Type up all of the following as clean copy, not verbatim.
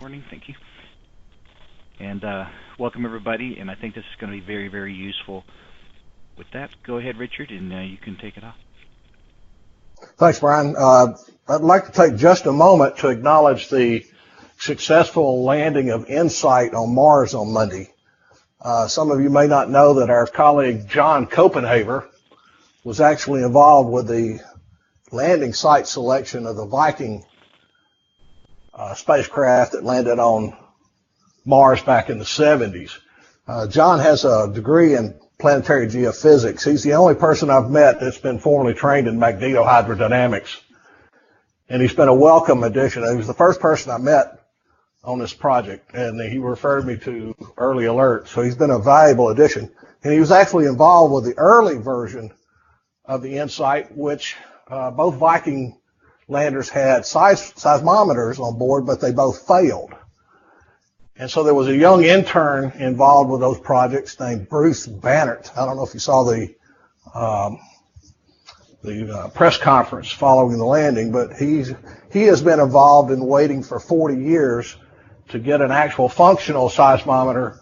recording. Thank you. And welcome everybody, and I think this is going to be very, very useful. With that, go ahead, Richard, and you can take it off. Thanks, Brian. I'd like to take just a moment to acknowledge the successful landing of InSight on Mars on Monday. Some of you may not know that our colleague John Copenhaver was actually involved with the landing site selection of the Viking spacecraft that landed on Mars back in the 70s. John has a degree in planetary geophysics. He's the only person I've met that's been formally trained in magnetohydrodynamics, and he's been a welcome addition. He was the first person I met on this project, and he referred me to Early Alert, so he's been a valuable addition. And he was actually involved with the early version of the InSight, which both Viking landers had seismometers on board, but they both failed. And so there was a young intern involved with those projects named Bruce Bannert. I don't know if you saw the press conference following the landing, but he has been involved in waiting for 40 years to get an actual functional seismometer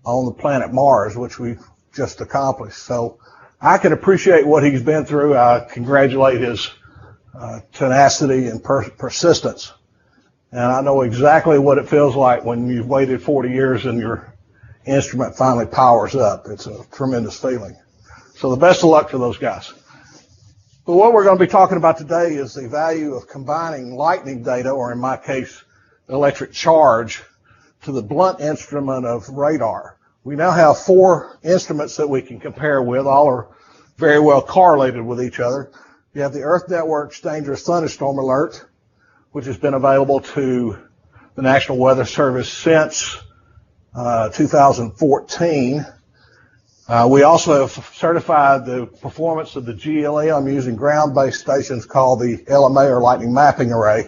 on the planet Mars, which we've just accomplished. So I can appreciate what he's been through. I congratulate his tenacity and persistence. And I know exactly what it feels like when you've waited 40 years and your instrument finally powers up. It's a tremendous feeling. So the best of luck to those guys. But what we're going to be talking about today is the value of combining lightning data, or in my case, electric charge, to the blunt instrument of radar. We now have 4 instruments that we can compare with. All are very well correlated with each other. You have the Earth Network's Dangerous Thunderstorm Alert, which has been available to the National Weather Service since 2014. We also have certified the performance of the GLM using ground-based stations called the LMA, or Lightning Mapping Array.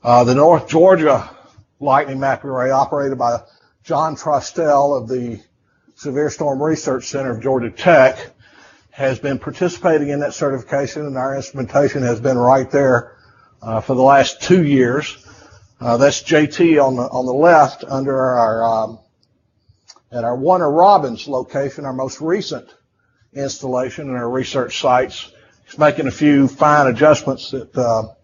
The North Georgia Lightning Mapping Array, operated by John Trostell of the Severe Storm Research Center of Georgia Tech, has been participating in that certification, and our instrumentation has been right there for the last 2 years. That's JT on the left under our at our Warner Robins location, our most recent installation in our research sites. He's making a few fine adjustments that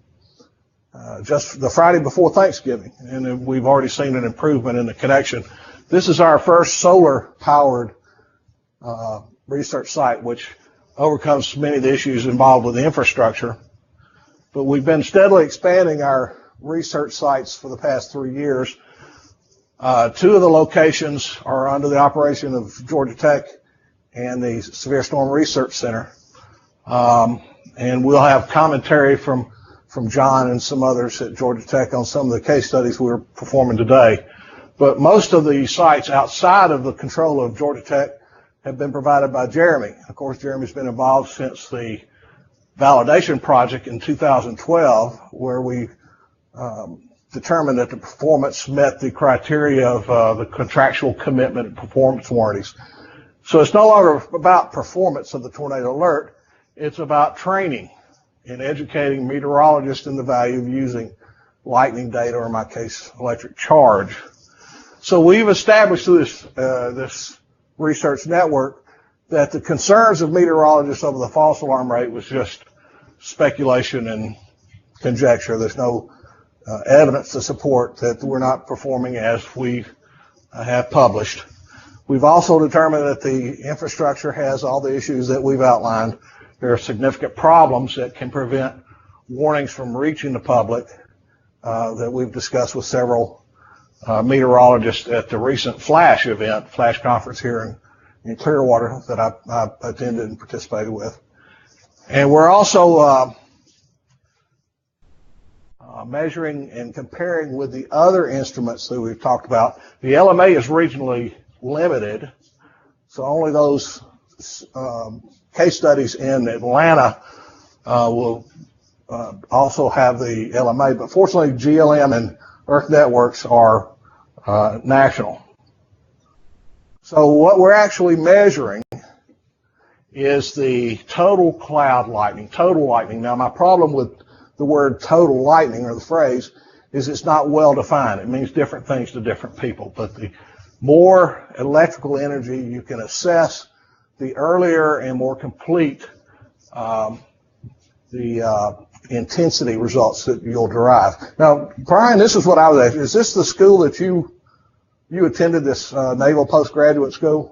just the Friday before Thanksgiving, and we've already seen an improvement in the connection. This is our first solar-powered research site, which overcomes many of the issues involved with the infrastructure. But we've been steadily expanding our research sites for the past 3 years. 2 of the locations are under the operation of Georgia Tech and the Severe Storm Research Center. And we'll have commentary from John and some others at Georgia Tech on some of the case studies we're performing today. But most of the sites outside of the control of Georgia Tech have been provided by Jeremy. Of course, Jeremy's been involved since the validation project in 2012, where we determined that the performance met the criteria of the contractual commitment and performance warranties. So it's no longer about performance of the tornado alert, it's about training and educating meteorologists in the value of using lightning data, or in my case, electric charge. So we've established through this research network that the concerns of meteorologists over the false alarm rate was just speculation and conjecture. There's no evidence to support that we're not performing as we have published. We've also determined that the infrastructure has all the issues that we've outlined. There are significant problems that can prevent warnings from reaching the public that we've discussed with several meteorologists at the recent FLASH event, FLASH conference here in Clearwater, that I attended and participated with. And we're also measuring and comparing with the other instruments that we've talked about. The LMA is regionally limited, so only those case studies in Atlanta will also have the LMA, but fortunately GLM and Earth Networks are national. So what we're actually measuring is the total cloud lightning, total lightning. Now my problem with the word total lightning, or the phrase, is it's not well defined. It means different things to different people. But the more electrical energy you can assess, the earlier and more complete the intensity results that you'll derive. Now, Brian, this is what I was asking. Is this the school that you attended, this Naval Postgraduate School?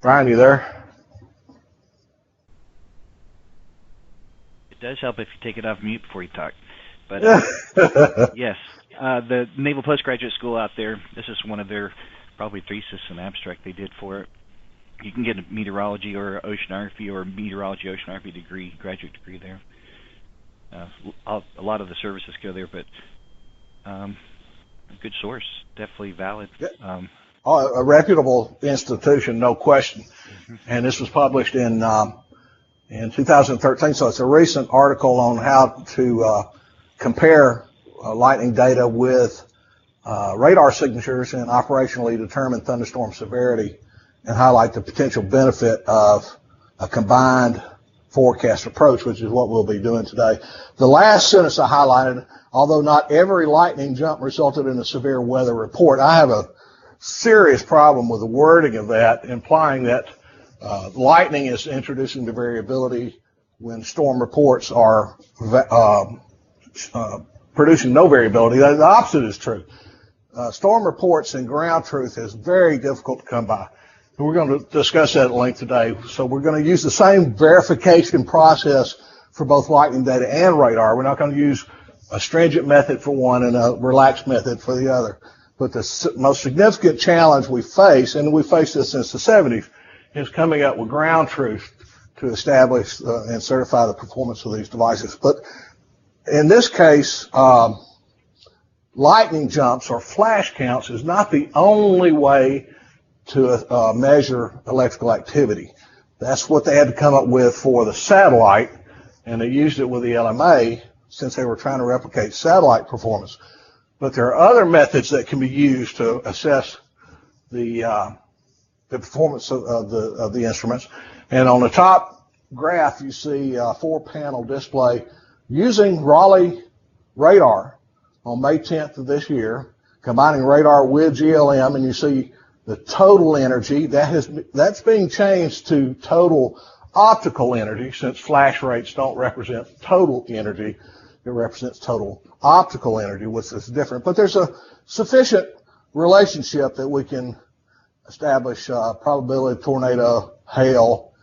Brian, you there? It does help if you take it off mute before you talk. But yes, the Naval Postgraduate School out there, this is one of their probably thesis and abstract they did for it. You can get a meteorology or oceanography or meteorology oceanography degree, graduate degree there. A lot of the services go there, but a good source, definitely valid. A reputable institution, no question. And this was published in 2013, so it's a recent article on how to compare lightning data with radar signatures and operationally determine thunderstorm severity and highlight the potential benefit of a combined forecast approach, which is what we'll be doing today. The last sentence I highlighted, although not every lightning jump resulted in a severe weather report, I have a serious problem with the wording of that, implying that lightning is introducing the variability when storm reports are producing no variability. The opposite is true. Storm reports and ground truth is very difficult to come by. And we're going to discuss that at length today. So we're going to use the same verification process for both lightning data and radar. We're not going to use a stringent method for one and a relaxed method for the other. But the most significant challenge we face, and we faced this since the 70s, is coming up with ground truth to establish and certify the performance of these devices. But in this case, lightning jumps or flash counts is not the only way to measure electrical activity. That's what they had to come up with for the satellite, and they used it with the LMA since they were trying to replicate satellite performance. But there are other methods that can be used to assess the performance of the instruments. And on the top graph, you see a 4-panel display using Raleigh radar on May 10th of this year, combining radar with GLM, and you see the total energy. That's being changed to total optical energy, since flash rates don't represent total energy. It represents total optical energy, which is different. But there's a sufficient relationship that we can establish probability of tornado, hail,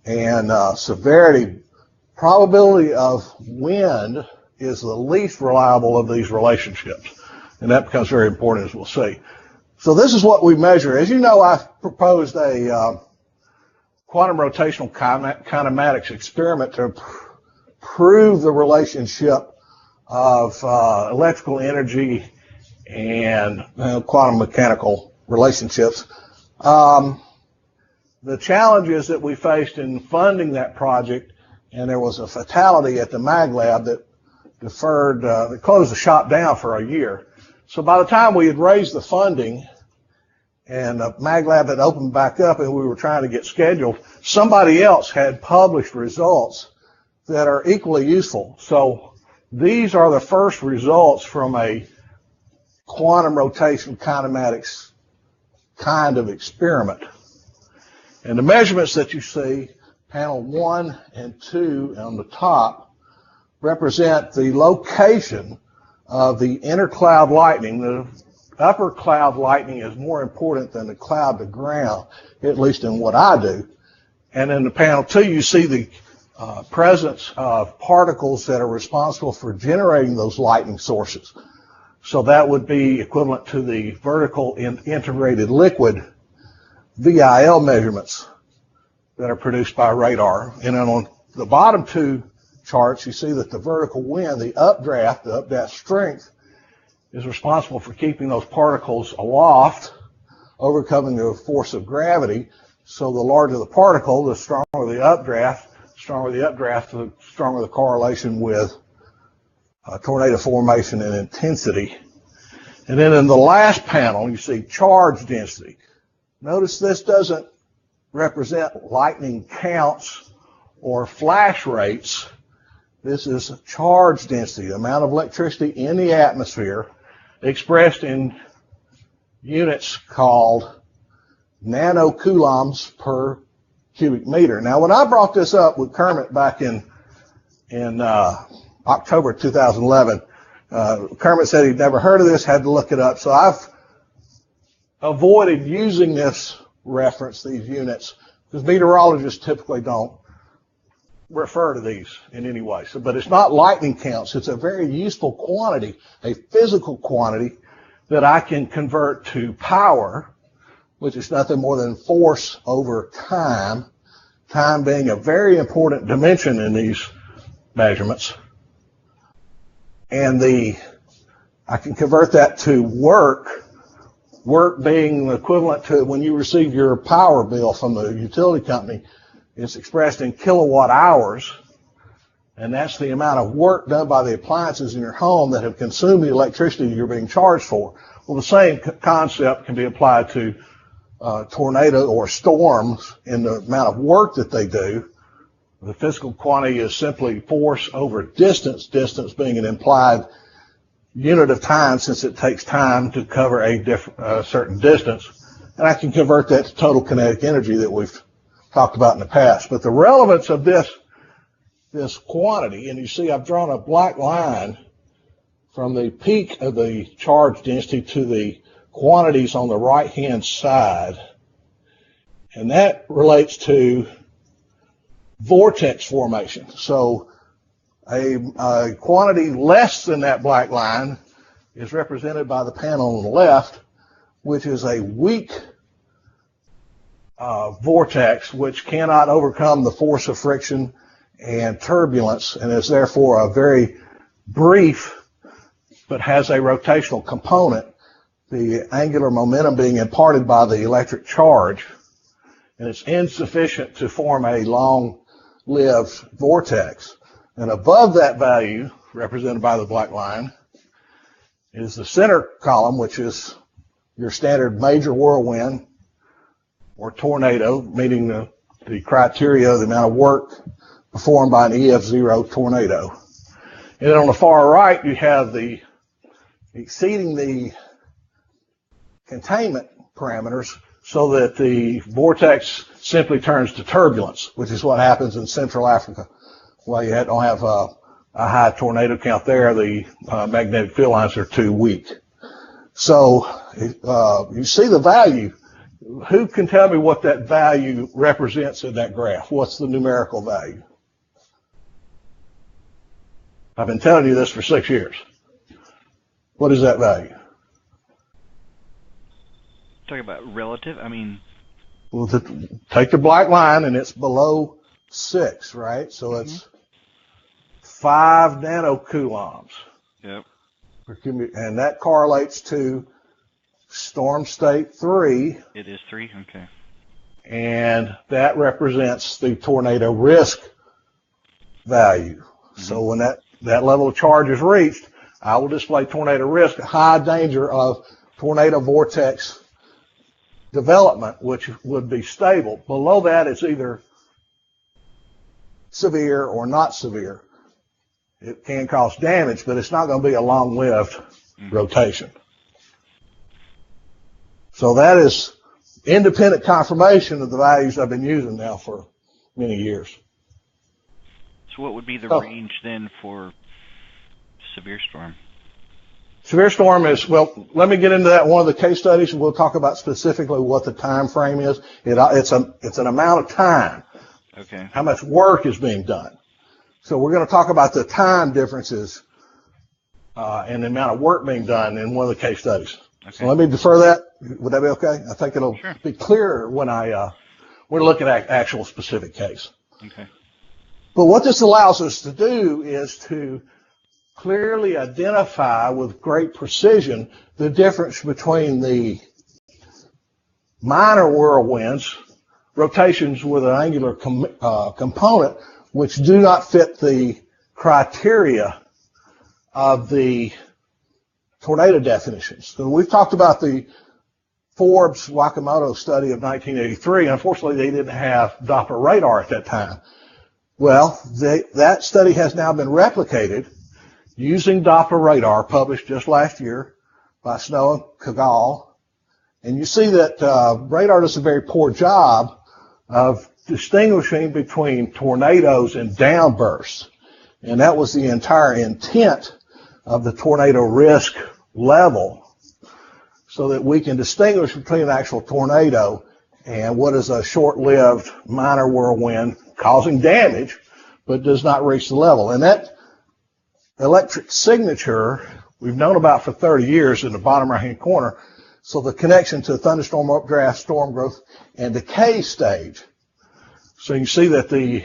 and severity. Probability of wind is the least reliable of these relationships, and that becomes very important, as we'll see. So this is what we measure. As you know, I've proposed a quantum rotational kinematics experiment to prove the relationship of electrical energy and quantum mechanical relationships. The challenges that we faced in funding that project, and there was a fatality at the Mag Lab that deferred, that closed the shop down for a year. So by the time we had raised the funding and the Mag Lab had opened back up and we were trying to get scheduled, somebody else had published results that are equally useful. So these are the first results from a quantum rotation kinematics kind of experiment. And the measurements that you see, panel 1 and 2 on the top, represent the location of the intercloud lightning. The upper cloud lightning is more important than the cloud to ground, at least in what I do. And in the panel 2, you see the presence of particles that are responsible for generating those lightning sources. So that would be equivalent to the vertical integrated liquid VIL measurements that are produced by radar. And then on the bottom two charts, you see that the vertical wind, the updraft strength, is responsible for keeping those particles aloft, overcoming the force of gravity. So the larger the particle, the stronger the updraft. The stronger the correlation with tornado formation and intensity. And then in the last panel, you see charge density. Notice this doesn't represent lightning counts or flash rates. This is charge density, the amount of electricity in the atmosphere, expressed in units called nanocoulombs per cubic meter. Now, when I brought this up with Kermit back in October 2011, Kermit said he'd never heard of this, had to look it up. So I've avoided using this reference, these units, because meteorologists typically don't refer to these in any way. So, but it's not lightning counts. It's a very useful quantity, a physical quantity that I can convert to power, which is nothing more than force over time, time being a very important dimension in these measurements. And I can convert that to work being equivalent to when you receive your power bill from the utility company. It's expressed in kilowatt hours, and that's the amount of work done by the appliances in your home that have consumed the electricity you're being charged for. Well, the same concept can be applied to tornado or storms in the amount of work that they do. The physical quantity is simply force over distance, distance being an implied unit of time since it takes time to cover a certain distance. And I can convert that to total kinetic energy that we've talked about in the past. But the relevance of this quantity, and you see I've drawn a black line from the peak of the charge density to the quantities on the right-hand side, and that relates to vortex formation. So a quantity less than that black line is represented by the panel on the left, which is a weak vortex which cannot overcome the force of friction and turbulence, and is therefore a very brief but has a rotational component, the angular momentum being imparted by the electric charge, and it's insufficient to form a long-lived vortex. And above that value, represented by the black line, is the center column, which is your standard major whirlwind or tornado, meeting the criteria of the amount of work performed by an EF0 tornado. And then on the far right, you have the exceeding the containment parameters so that the vortex simply turns to turbulence, which is what happens in Central Africa. Well, you don't have a high tornado count there. The magnetic field lines are too weak. So you see the value. Who can tell me what that value represents in that graph? What's the numerical value? I've been telling you this for 6 years. What is that value? Talking about relative? I mean... Well, take the black line, and it's below 6, right? So it's 5 nanocoulombs. Yep. And that correlates to storm state 3. It is 3? Okay. And that represents the tornado risk value. So when that level of charge is reached, I will display tornado risk, high danger of tornado vortex development, which would be stable. Below that, it's either severe or not severe. It can cause damage, but it's not going to be a long-lived rotation. So that is independent confirmation of the values I've been using now for many years. So what would be the range then for severe storm? Severe storm is, well, let me get into that one of the case studies, and we'll talk about specifically what the time frame is. It's an amount of time. Okay. How much work is being done. So we're going to talk about the time differences and the amount of work being done in one of the case studies. Okay. So let me defer that. Would that be okay? I think it'll be clearer when we're looking at actual specific case. Okay. But what this allows us to do is to clearly identify with great precision the difference between the minor whirlwinds, rotations with an angular component, which do not fit the criteria of the tornado definitions. So we've talked about the Forbes Wakamoto study of 1983. Unfortunately, they didn't have Doppler radar at that time. Well, that study has now been replicated using Doppler radar, published just last year by Snow and Kagall. And you see that radar does a very poor job of distinguishing between tornadoes and downbursts. And that was the entire intent of the tornado risk level, so that we can distinguish between an actual tornado and what is a short-lived minor whirlwind causing damage, but does not reach the level. And that electric signature we've known about for 30 years in the bottom right-hand corner. So the connection to thunderstorm updraft, storm growth, and decay stage. So you can see that the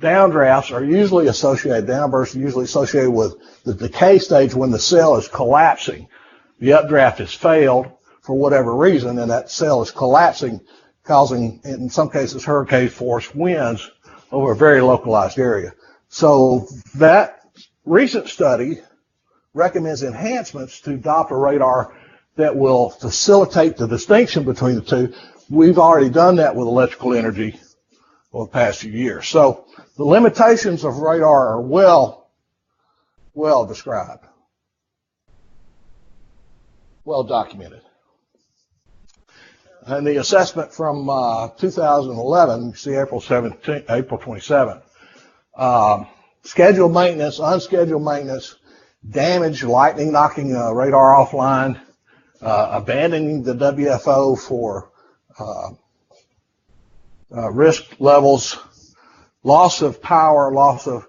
downdrafts are usually associated, downbursts are usually associated with the decay stage when the cell is collapsing. The updraft has failed for whatever reason, and that cell is collapsing, causing, in some cases, hurricane force winds over a very localized area. So that recent study recommends enhancements to Doppler radar that will facilitate the distinction between the two. We've already done that with electrical energy over the past few years. So the limitations of radar are well described, well documented. And the assessment from 2011, you see April 27, scheduled maintenance, unscheduled maintenance, damage, lightning knocking radar offline, abandoning the WFO for risk levels, loss of power, loss of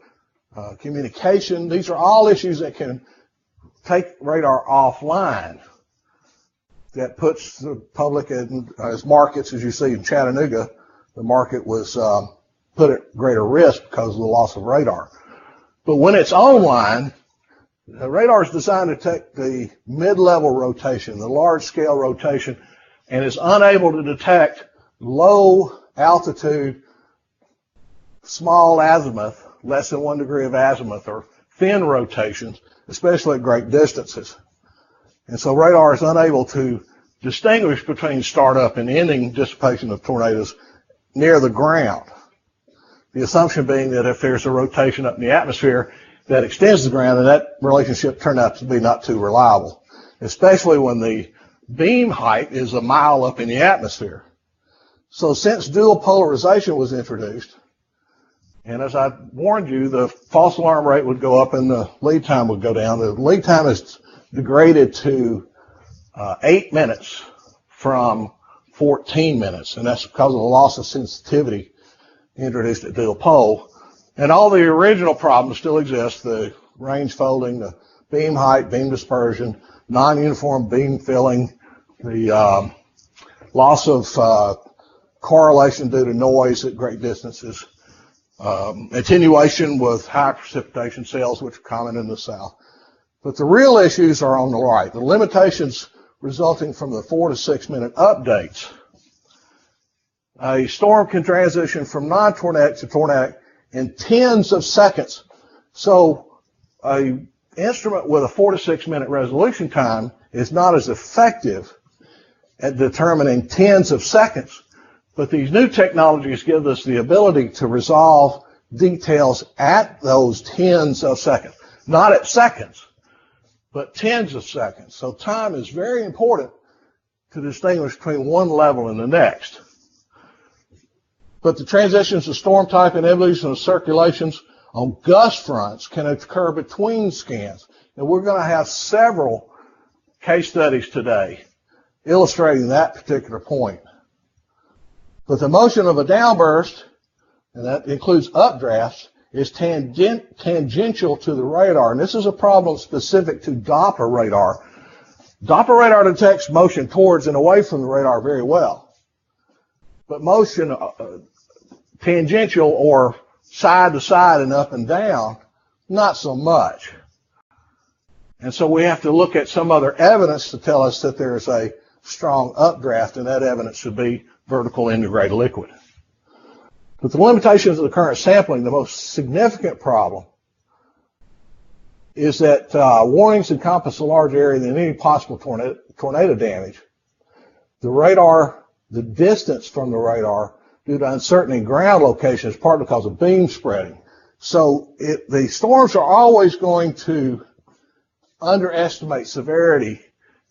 communication. These are all issues that can take radar offline. That puts the public in, as markets, as you see in Chattanooga, the market was put at greater risk because of the loss of radar. But when it's online, the radar is designed to take the mid-level rotation, the large-scale rotation, and is unable to detect low altitude, small azimuth, less than 1 degree of azimuth, or thin rotations, especially at great distances. And so radar is unable to distinguish between startup and ending dissipation of tornadoes near the ground. The assumption being that if there's a rotation up in the atmosphere that extends the ground, and that relationship turned out to be not too reliable, especially when the beam height is a mile up in the atmosphere. So since dual polarization was introduced, and as I warned you, the false alarm rate would go up and the lead time would go down. The lead time is degraded to 8 minutes from 14 minutes, and that's because of the loss of sensitivity introduced at dual pole. And all the original problems still exist: the range folding, the beam height, beam dispersion, non-uniform beam filling, the loss of correlation due to noise at great distances, attenuation with high precipitation cells, which are common in the south. But the real issues are on the right. The limitations resulting from the 4 to 6 minute updates. A storm can transition from non-tornadic to tornadic in tens of seconds. So an instrument with a 4 to 6 minute resolution time is not as effective at determining tens of seconds. But these new technologies give us the ability to resolve details at those tens of seconds. Not at seconds, but tens of seconds. So time is very important to distinguish between one level and the next. But the transitions of storm type and evolution of circulations on gust fronts can occur between scans. And we're going to have several case studies today illustrating that particular point. But the motion of a downburst, and that includes updrafts, is tangential to the radar. And this is a problem specific to Doppler radar. Doppler radar detects motion towards and away from the radar very well. But motion tangential or side to side and up and down, not so much. And so we have to look at some other evidence to tell us that there's a strong updraft, and that evidence should be vertical integrated liquid. But the limitations of the current sampling, the most significant problem is that warnings encompass a large area than any possible tornado damage. the radar, the distance from the radar due to uncertainty in ground location is partly because of beam spreading. So the storms are always going to underestimate severity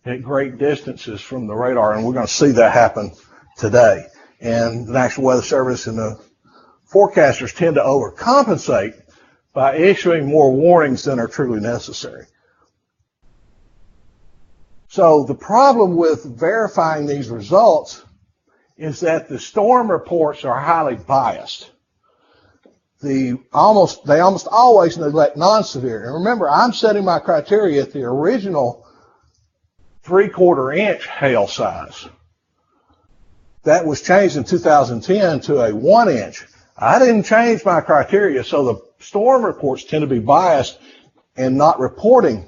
at great distances from the radar, and we're going to see that happen today. And the National Weather Service and the forecasters tend to overcompensate by issuing more warnings than are truly necessary. So the problem with verifying these results is that the storm reports are highly biased. They almost always neglect non-severe. And remember, I'm setting my criteria at the original 3/4 inch hail size. That was changed in 2010 to a 1 inch. I didn't change my criteria, so the storm reports tend to be biased and not reporting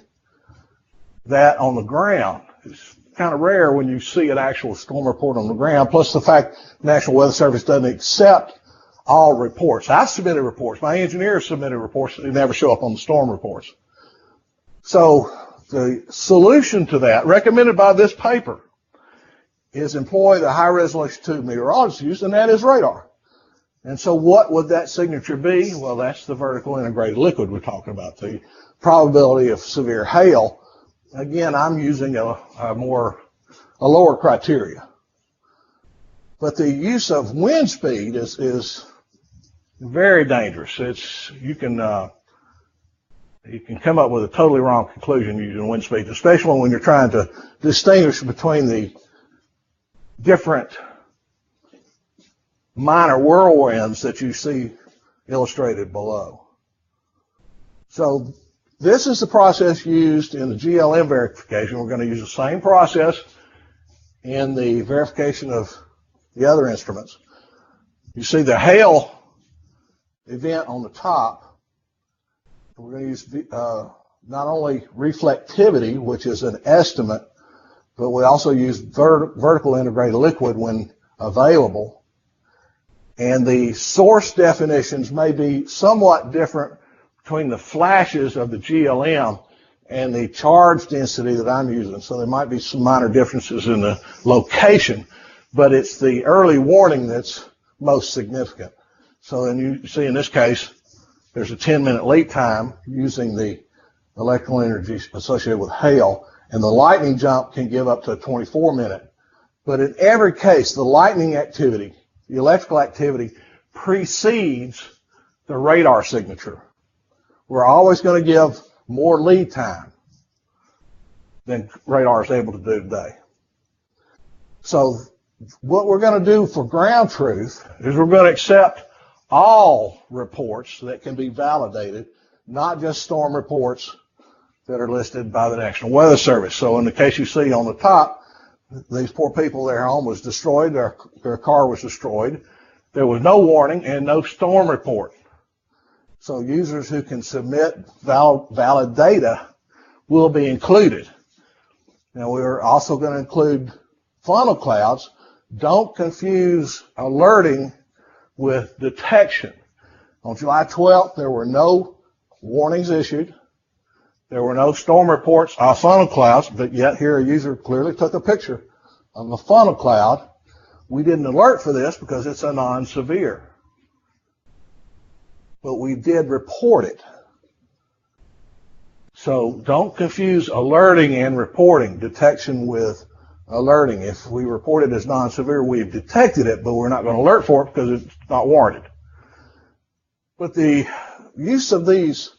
that on the ground. It's kind of rare when you see an actual storm report on the ground, plus the fact the National Weather Service doesn't accept all reports. I've submitted reports. My engineers submitted reports that never show up on the storm reports. So the solution to that, recommended by this paper, is employ the high-resolution tube meteorologists use, and that is radar. And so what would that signature be? Well, that's the vertical integrated liquid we're talking about, the probability of severe hail. Again, I'm using a lower criteria. But the use of wind speed is very dangerous. You can come up with a totally wrong conclusion using wind speed, especially when you're trying to distinguish between the different minor whirlwinds that you see illustrated below. So this is the process used in the GLM verification. We're going to use the same process in the verification of the other instruments. You see the hail event on the top. We're going to use not only reflectivity, which is an estimate, but we also use vertical integrated liquid when available. And the source definitions may be somewhat different between the flashes of the GLM and the charge density that I'm using. So there might be some minor differences in the location, but it's the early warning that's most significant. So then you see in this case, there's a 10-minute lead time using the electrical energy associated with hail, and the lightning jump can give up to a 24-minute. But in every case, the lightning activity, the electrical activity, precedes the radar signature. We're always going to give more lead time than radar is able to do today. So what we're going to do for ground truth is we're going to accept all reports that can be validated, not just storm reports that are listed by the National Weather Service. So in the case you see on the top, these poor people, their home was destroyed, their car was destroyed. There was no warning and no storm report. So users who can submit valid data will be included. Now we're also going to include funnel clouds. Don't confuse alerting with detection. On July 12th, there were no warnings issued. There were no storm reports of funnel clouds, but yet here a user clearly took a picture of a funnel cloud. We didn't alert for this because it's a non-severe. But we did report it. So don't confuse alerting and reporting, detection with alerting. If we report it as non-severe, we've detected it, but we're not going to alert for it because it's not warranted. But the use of these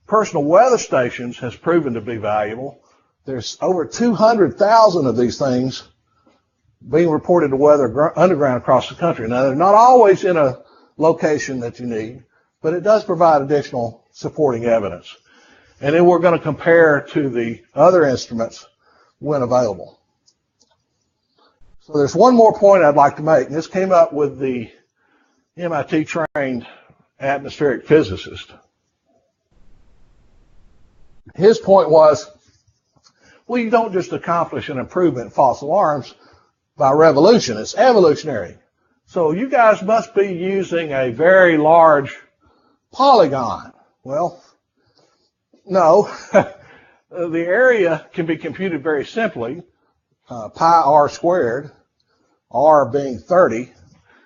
personal weather stations has proven to be valuable. There's over 200,000 of these things being reported to weather underground across the country. Now, they're not always in a location that you need, but it does provide additional supporting evidence. And then we're going to compare to the other instruments when available. So there's one more point I'd like to make, and this came up with the MIT-trained atmospheric physicist. His point was, well, you don't just accomplish an improvement in false alarms by revolution. It's evolutionary. So you guys must be using a very large polygon. Well, no. The area can be computed very simply. pi r squared, r being 30.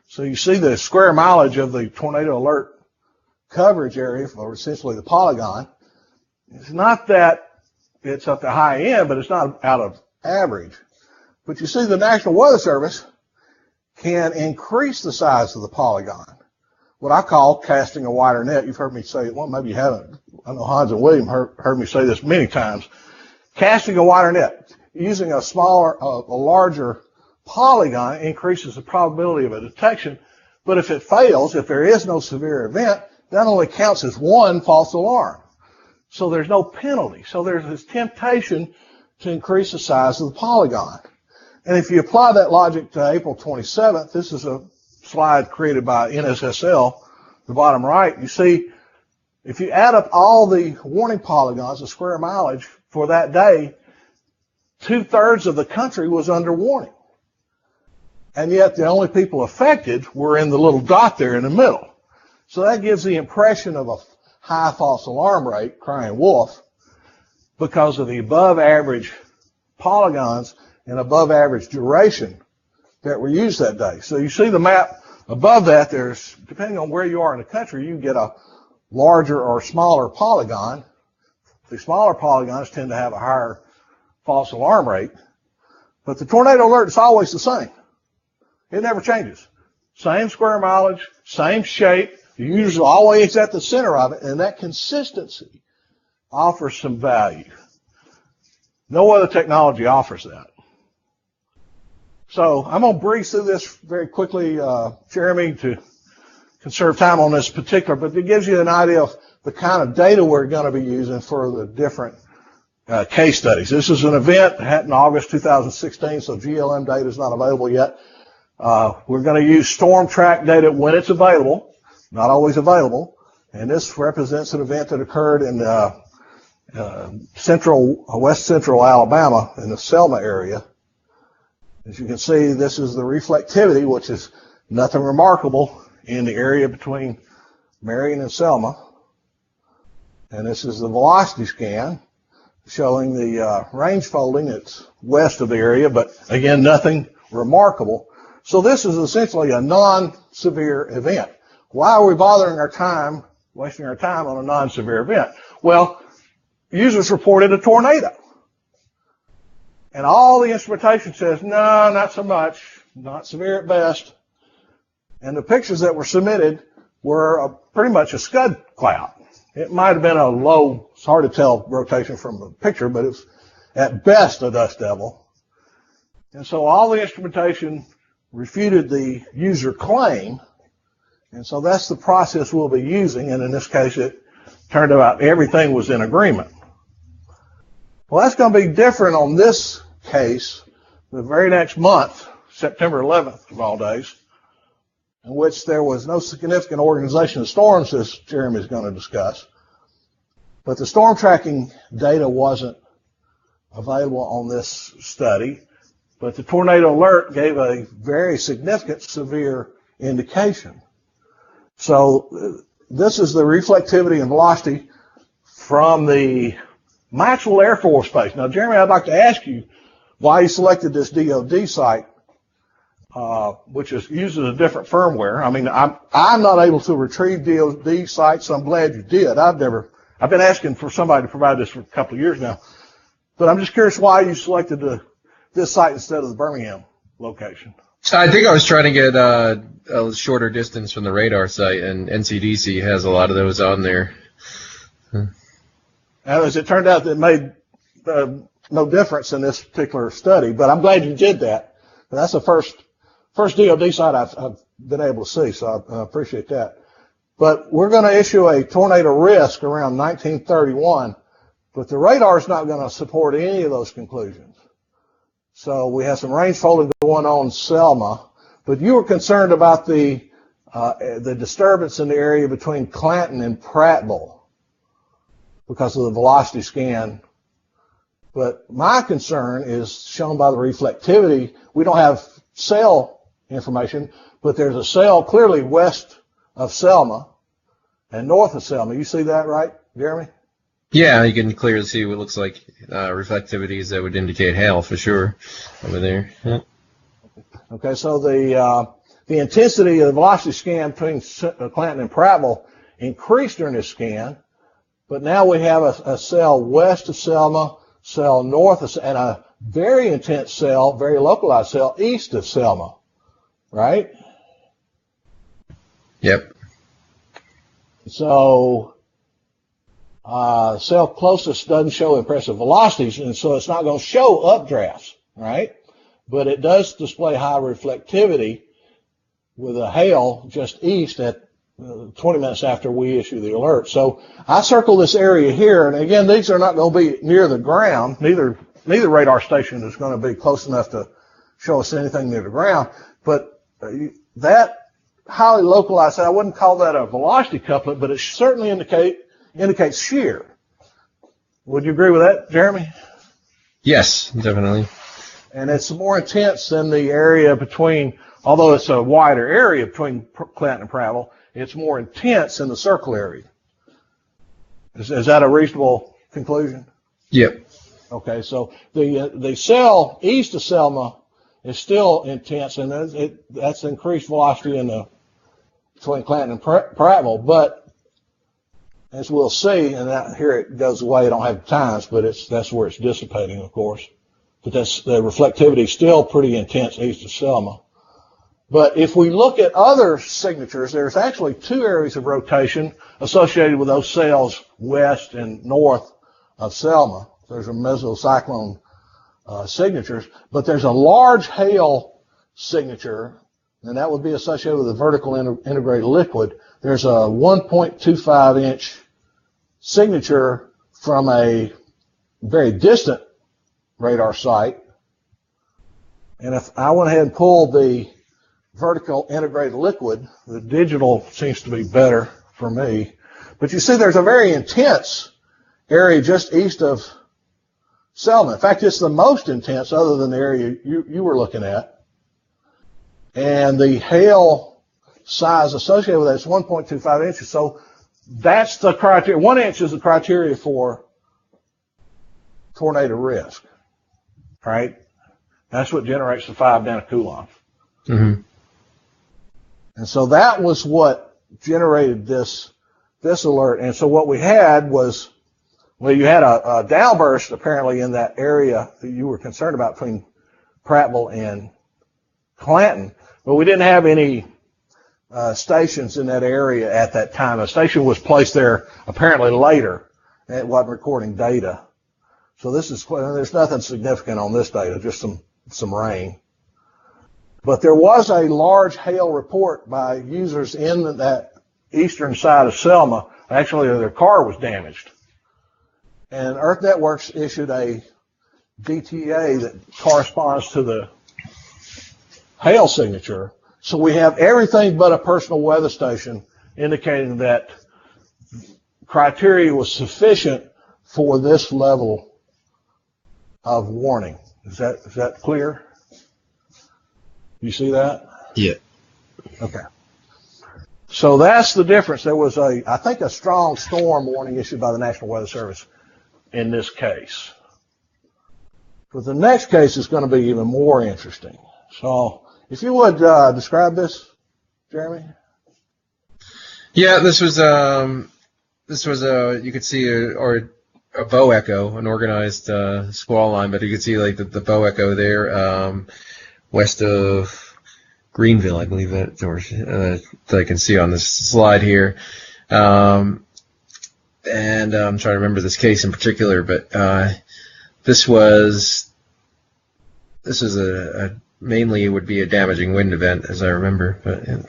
So you see the square mileage of the tornado alert coverage area for essentially the polygon. It's not that it's at the high end, but it's not out of average. But you see the National Weather Service can increase the size of the polygon, what I call casting a wider net. You've heard me say it, well, maybe you haven't. I know Hans and William heard me say this many times. Casting a wider net, using a larger polygon increases the probability of a detection, but if it fails, if there is no severe event, that only counts as one false alarm. So there's no penalty. So there's this temptation to increase the size of the polygon. And if you apply that logic to April 27th, this is a slide created by NSSL, the bottom right, you see if you add up all the warning polygons, the square mileage for that day, 2/3 of the country was under warning. And yet the only people affected were in the little dot there in the middle. So that gives the impression of a high false alarm rate, crying wolf, because of the above average polygons and above average duration that were used that day. So you see the map above that, there's, depending on where you are in the country, you get a larger or smaller polygon. The smaller polygons tend to have a higher false alarm rate, but the tornado alert is always the same. It never changes. Same square mileage, same shape, usually always at the center of it, and that consistency offers some value. No other technology offers that. So I'm going to breeze through this very quickly, Jeremy, to conserve time on this particular, but it gives you an idea of the kind of data we're going to be using for the different case studies. This is an event that happened in August 2016, so GLM data is not available yet. We're going to use storm track data when it's available, not always available, and this represents an event that occurred in west central Alabama in the Selma area. As you can see, this is the reflectivity, which is nothing remarkable in the area between Marion and Selma. And this is the velocity scan showing the range folding. It's west of the area, but again, nothing remarkable. So this is essentially a non-severe event. Why are we wasting our time on a non-severe event? Well, users reported a tornado. And all the instrumentation says, no, not so much, not severe at best. And the pictures that were submitted were pretty much a scud cloud. It might have been a low, it's hard to tell rotation from the picture, but it's at best a dust devil. And so all the instrumentation refuted the user claim. And so that's the process we'll be using. And in this case, it turned out everything was in agreement. Well, that's going to be different on this case the very next month, September 11th of all days, in which there was no significant organization of storms, as Jeremy is going to discuss. But the storm tracking data wasn't available on this study, but the tornado alert gave a very significant severe indication. So this is the reflectivity and velocity from the Maxwell Air Force Base. Now, Jeremy, I'd like to ask you why you selected this DoD site, which uses a different firmware. I mean, I'm not able to retrieve DoD sites, so I'm glad you did. I've been asking for somebody to provide this for a couple of years now, but I'm just curious why you selected this site instead of the Birmingham location. I think I was trying to get a shorter distance from the radar site, and NCDC has a lot of those on there. Now, as it turned out, it made no difference in this particular study, but I'm glad you did that. And that's the first DoD site I've been able to see, so I appreciate that. But we're going to issue a tornado risk around 1931, but the radar is not going to support any of those conclusions. So we have some range folding going on in Selma, but you were concerned about the disturbance in the area between Clanton and Prattville because of the velocity scan. But my concern is shown by the reflectivity. We don't have cell information, but there's a cell clearly west of Selma and north of Selma. You see that, right, Jeremy? Yeah, you can clearly see what looks like reflectivities that would indicate hail for sure over there. Yeah. Okay, so the intensity of the velocity scan between Clanton and Prattville increased during this scan, but now we have a cell west of Selma, cell north of, and a very intense cell, very localized cell east of Selma, right? Yep. So cell closest doesn't show impressive velocities, and so it's not going to show updrafts, right? But it does display high reflectivity with a hail just east at 20 minutes after we issue the alert. So I circle this area here, and again, these are not going to be near the ground. Neither radar station is going to be close enough to show us anything near the ground, but that highly localized, I wouldn't call that a velocity couplet, but it certainly indicates shear. Would you agree with that, Jeremy? Yes, definitely. And it's more intense than the area between, although it's a wider area between Clanton and Prattville, it's more intense in the circle area. Is that a reasonable conclusion? Yep. Okay, so the cell east of Selma is still intense, and that's increased velocity between Clanton and Prattville, but as we'll see, and here it goes away, I don't have times, but that's where it's dissipating, of course. But the reflectivity is still pretty intense east of Selma. But if we look at other signatures, there's actually two areas of rotation associated with those cells west and north of Selma. There's a mesocyclone signatures, but there's a large hail signature, and that would be associated with a vertical integrated liquid. There's a 1.25 inch signature from a very distant radar site. And if I went ahead and pulled the vertical integrated liquid, the digital seems to be better for me. But you see there's a very intense area just east of Selma. In fact, it's the most intense other than the area you were looking at. And the hail size associated with that is 1.25 inches. So that's the criteria. 1 inch is the criteria for tornado risk, right? That's what generates the 5 nanocoulomb. Mm-hmm. And so that was what generated this alert. And so what we had was, well, you had a downburst apparently in that area that you were concerned about between Prattville and Clanton, but we didn't have any stations in that area at that time. A station was placed there apparently later, and it wasn't recording data. So there's nothing significant on this data, just some rain. But there was a large hail report by users in that eastern side of Selma. Actually, their car was damaged. And Earth Networks issued a DTA that corresponds to the hail signature. So we have everything but a personal weather station indicating that criteria was sufficient for this level of warning. Is that clear? You see that? Yeah. Okay. So that's the difference. There was I think a strong storm warning issued by the National Weather Service in this case. But the next case is going to be even more interesting. So if you would describe this, Jeremy. Yeah, this was you could see a bow echo, an organized squall line, but you could see like the bow echo there west of Greenville, I believe that I can see on this slide here. And I'm trying to remember this case in particular, but this was mainly it would be a damaging wind event, as I remember. But yeah.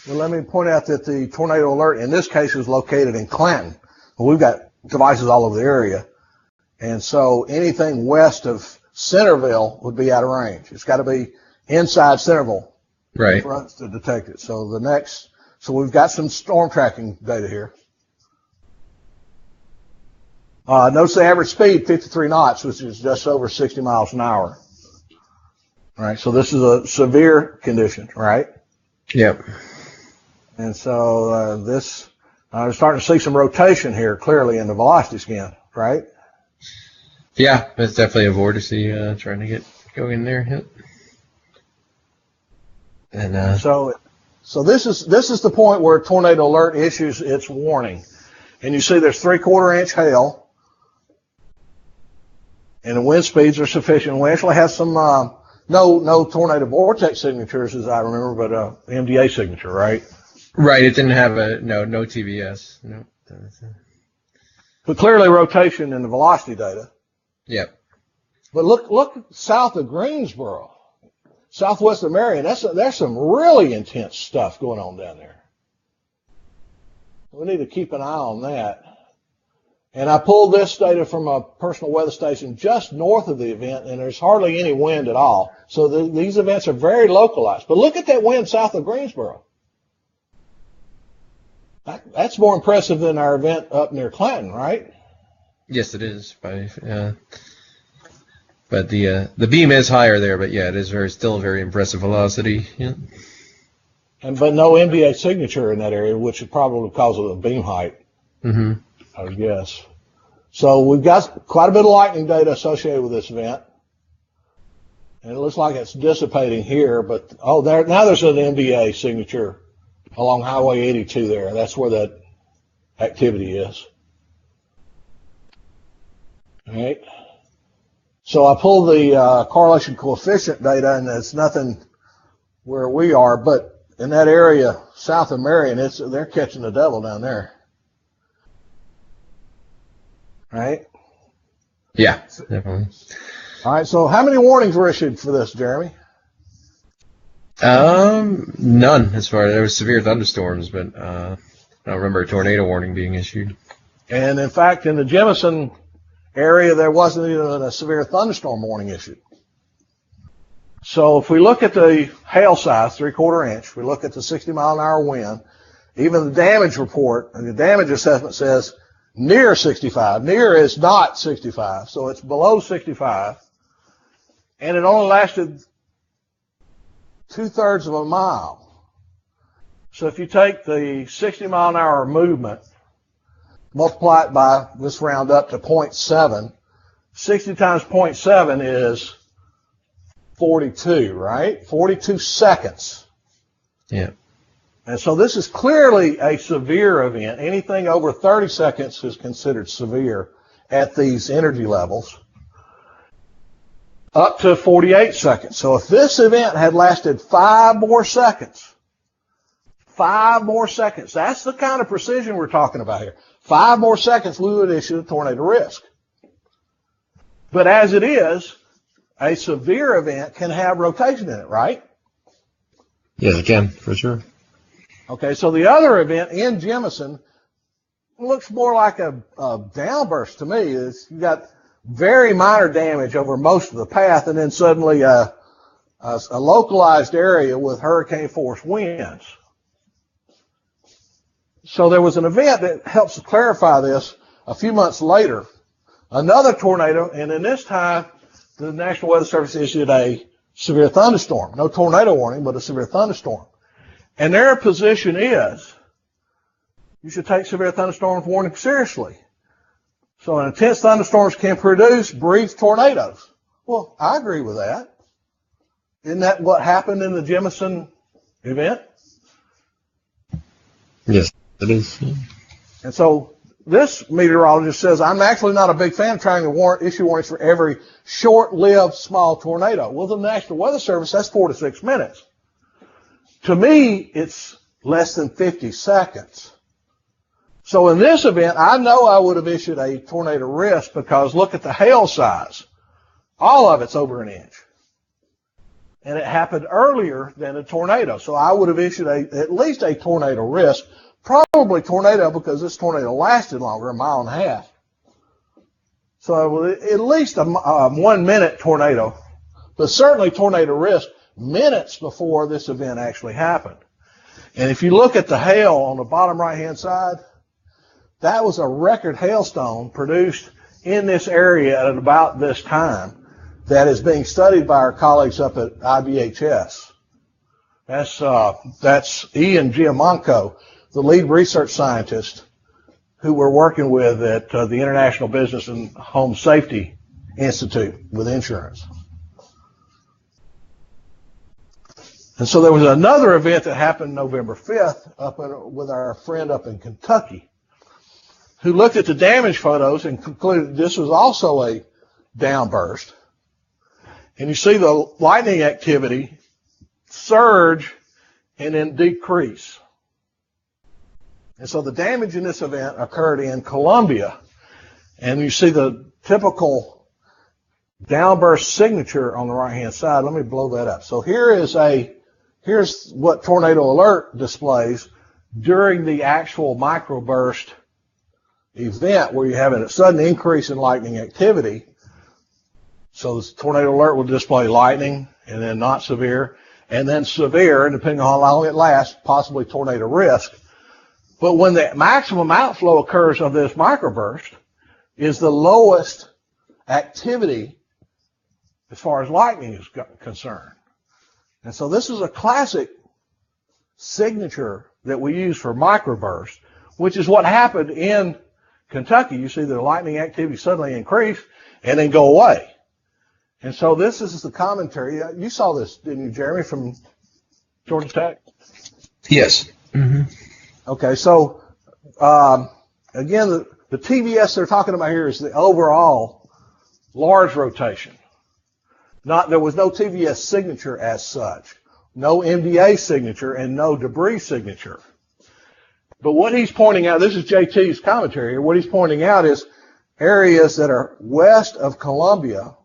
Well, let me point out that the tornado alert in this case is located in Clanton. Well, we've got devices all over the area, and so anything west of Centerville would be out of range. It's got to be inside Centerville, right, for us to detect it. So we've got some storm tracking data here. Notice the average speed, 53 knots, which is just over 60 miles an hour. All right, so this is a severe condition, right? Yep. And so this We're starting to see some rotation here clearly in the velocity scan, right? Yeah, it's definitely a vortex trying to go in there. Yep. And so this is the point where tornado alert issues its warning, and you see there's 3/4 inch hail, and the wind speeds are sufficient. We actually have some no tornado vortex signatures as I remember, but MDA signature, right? Right. It didn't have no TVS. No. But clearly rotation in the velocity data. Yep. But look south of Greensboro, southwest of Marion. There's some really intense stuff going on down there. We need to keep an eye on that. And I pulled this data from a personal weather station just north of the event, and there's hardly any wind at all. So these events are very localized. But look at that wind south of Greensboro. That's more impressive than our event up near Clanton, right? Yes, it is. But the beam is higher there. But yeah, it is still a very impressive velocity. Yeah. But no MDA signature in that area, which is probably because of the beam height. Mm-hmm. I would guess. So we've got quite a bit of lightning data associated with this event. And it looks like it's dissipating here, but now there's an MDA signature along Highway 82 there. That's where that activity is. All right. So I pulled the correlation coefficient data, and it's nothing where we are, but in that area south of Marion, they're catching the devil down there. Right? Yeah, definitely. All right, so how many warnings were issued for this, Jeremy? None as far as there was severe thunderstorms, but I don't remember a tornado warning being issued. And in fact, in the Jemison area, there wasn't even a severe thunderstorm warning issued. So if we look at the hail size, 3/4 inch, we look at the 60-mile-an-hour wind, even the damage report and the damage assessment says near 65. Near is not 65, so it's below 65. And it only lasted 2/3 of a mile. So if you take the 60-mile-an-hour movement, multiply it by, let's round up to 0.7. 60 times 0.7 is 42, right? 42 seconds. Yeah. And so this is clearly a severe event. Anything over 30 seconds is considered severe at these energy levels, up to 48 seconds. So if this event had lasted 5 more seconds, that's the kind of precision we're talking about here. 5 more seconds, we would issue a tornado risk. But as it is, a severe event can have rotation in it, right? Yes, it can, for sure. Okay, so the other event in Jemison looks more like a downburst to me. You got very minor damage over most of the path, and then suddenly a localized area with hurricane force winds. So there was an event that helps to clarify this a few months later. Another tornado, and in this time, the National Weather Service issued a severe thunderstorm. No tornado warning, but a severe thunderstorm. And their position is, you should take severe thunderstorms warning seriously. So intense thunderstorms can produce brief tornadoes. Well, I agree with that. Isn't that what happened in the Jemison event? Yes, it is. And so this meteorologist says, I'm actually not a big fan of trying to issue warnings for every short-lived small tornado. Well, the National Weather Service, that's 4 to 6 minutes. To me, it's less than 50 seconds. So in this event, I know I would have issued a tornado risk because look at the hail size. All of it's over an inch. And it happened earlier than a tornado. So I would have issued at least a tornado risk, probably tornado because this tornado lasted longer, 1.5 miles. So at least a 1 minute tornado, but certainly tornado risk minutes before this event actually happened. And if you look at the hail on the bottom right-hand side, that was a record hailstone produced in this area at about this time that is being studied by our colleagues up at IBHS. That's Ian Giamanco. the lead research scientist who we're working with at the International Business and Home Safety Institute with insurance. And so there was another event that happened November 5th with our friend up in Kentucky, who looked at the damage photos and concluded this was also a downburst. And you see the lightning activity surge and then decrease. And so the damage in this event occurred in Colombia. And you see the typical downburst signature on the right-hand side. Let me blow that up. So here's what tornado alert displays during the actual microburst event where you have a sudden increase in lightning activity. So this tornado alert will display lightning and then not severe and then severe, and depending on how long it lasts, possibly tornado risk. But when the maximum outflow occurs of this microburst is the lowest activity as far as lightning is concerned. And so this is a classic signature that we use for microburst, which is what happened in Kentucky. You see the lightning activity suddenly increase and then go away. And so this is the commentary. You saw this, didn't you, Jeremy, from Georgia Tech? Yes. Mm-hmm. Okay, so again, the TVS they're talking about here is the overall large rotation. There was no TVS signature as such, no MDA signature, and no debris signature. But what he's pointing out, this is JT's commentary here, what he's pointing out is areas that are west of Columbia,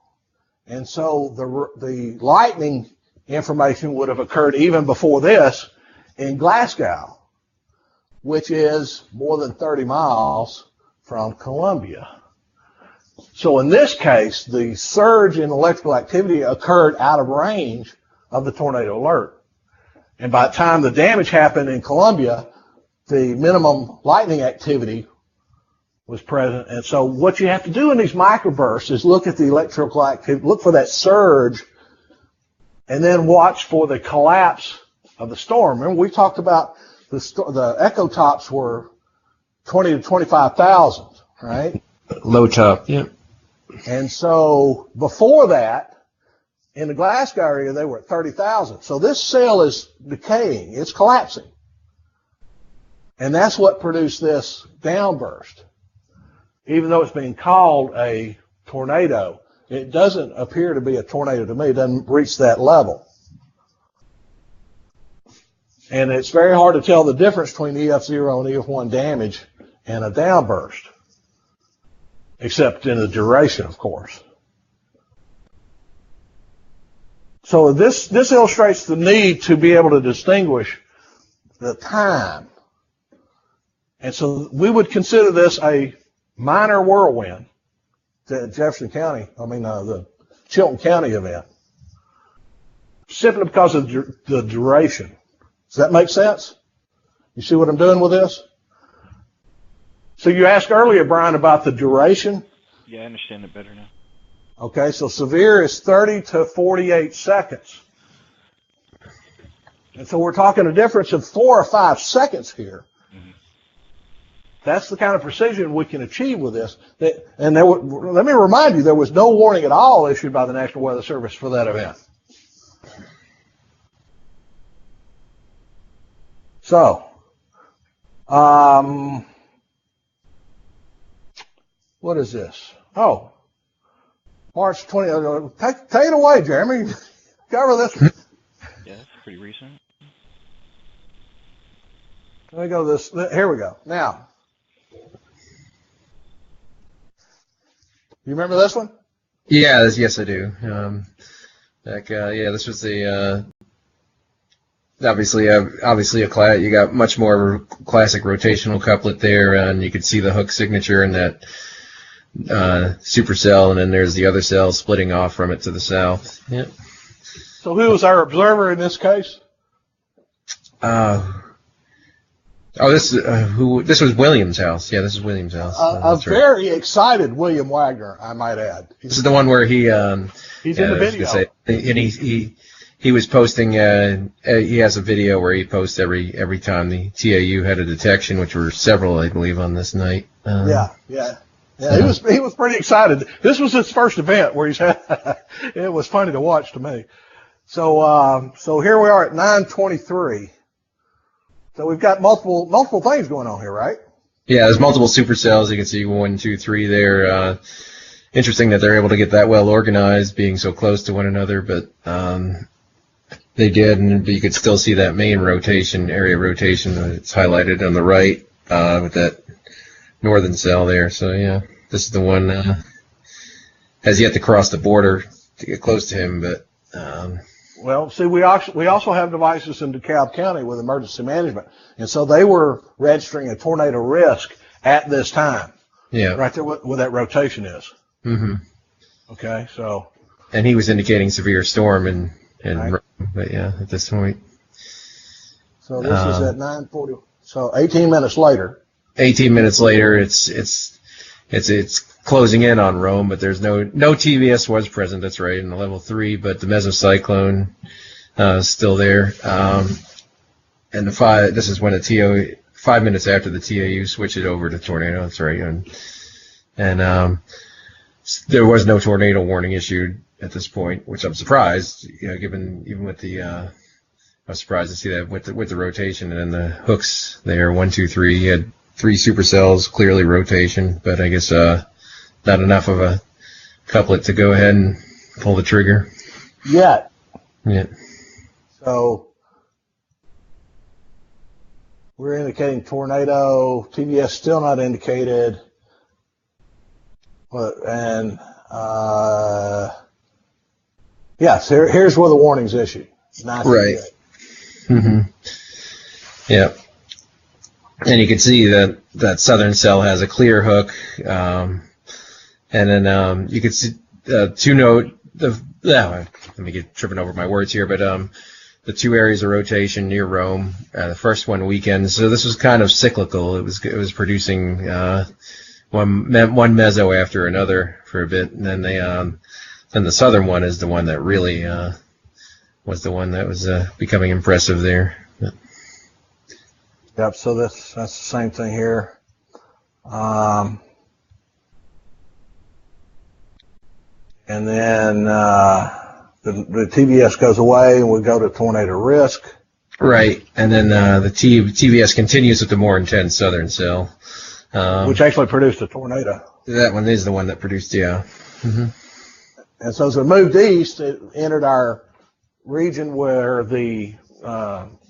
and so the lightning information would have occurred even before this in Glasgow, which is more than 30 miles from Columbia. So in this case, the surge in electrical activity occurred out of range of the tornado alert. And by the time the damage happened in Columbia, the minimum lightning activity was present. And so what you have to do in these microbursts is look at the electrical activity, look for that surge, and then watch for the collapse of the storm. Remember, we talked about the echo tops were 20 to 25,000, right? Low top, yeah. And so before that, in the Glasgow area, they were at 30,000. So this cell is decaying. It's collapsing. And that's what produced this downburst. Even though it's being called a tornado, it doesn't appear to be a tornado to me. It doesn't reach that level. And it's very hard to tell the difference between EF0 and EF1 damage and a downburst, except in the duration, of course. So this illustrates the need to be able to distinguish the time. And so we would consider this a minor whirlwind, the the Chilton County event, simply because of the duration. Does that make sense? You see what I'm doing with this? So you asked earlier, Brian, about the duration. Yeah, I understand it better now. Okay, so severe is 30 to 48 seconds. And so we're talking a difference of 4 or 5 seconds here. Mm-hmm. That's the kind of precision we can achieve with this. And let me remind you, there was no warning at all issued by the National Weather Service for that event. So, what is this? Oh, March 20. Take it away, Jeremy. Cover this one. Yeah, that's pretty recent. Let me go to this. Here we go. Now, you remember this one? Yeah, yes, I do. This was the obviously a you got much more classic rotational couplet there, and you could see the hook signature in that supercell, and then there's the other cell splitting off from it to the south. Yeah. So who was our observer in this case? This was William's house. Yeah, this is William's house. A very excited William Wagner, I might add. This is the one where he's in the video. And he was posting. He has a video where he posts every time the TAU had a detection, which were several, I believe, on this night. Yeah. He was pretty excited. This was his first event where he's had. It was funny to watch to me. So here we are at 9:23. So we've got multiple things going on here, right? Yeah, there's multiple supercells. You can see 1, 2, 3 there. Interesting that they're able to get that well organized, being so close to one another, but they did, and you could still see that main area rotation. It's highlighted on the right with that northern cell there. So yeah, this is the one has yet to cross the border to get close to him, but. Well, see, we also have devices in DeKalb County with emergency management, and so they were registering a tornado risk at this time. Yeah. Right there where that rotation is. Mm-hmm. Okay, so. And he was indicating severe storm and right. But yeah, at this point. So this is at 9:40. So 18 minutes later. 18 minutes later, it's closing in on Rome, but there's no TVS was present. That's right in the level 3, but the mesocyclone is still there. And this is when the TAU 5 minutes after the TAU switched it over to tornado. That's right, and there was no tornado warning issued at this point, which I'm surprised. Given even with the I was surprised to see that with the rotation and then the hooks there 1, 2, 3. He had 3 supercells, clearly rotation, but I guess not enough of a couplet to go ahead and pull the trigger. Yet. Yeah. So we're indicating tornado. TVS still not indicated. And yes, here's where the warning's issued. Right. Mm-hmm. Yeah. And you can see that southern cell has a clear hook, and then you can see let me get tripping over my words here, but the 2 areas of rotation near Rome, the first one weekend. So this was kind of cyclical. It was producing one meso after another for a bit, and then then the southern one is the one that really was the one that was becoming impressive there. But. Yep. So that's the same thing here. And then the TVS goes away, and we go to tornado risk. Right, and then the TVS continues with the more intense southern cell, which actually produced a tornado. That one is the one that produced, yeah. Mm-hmm. And so as we moved east, it entered our region where the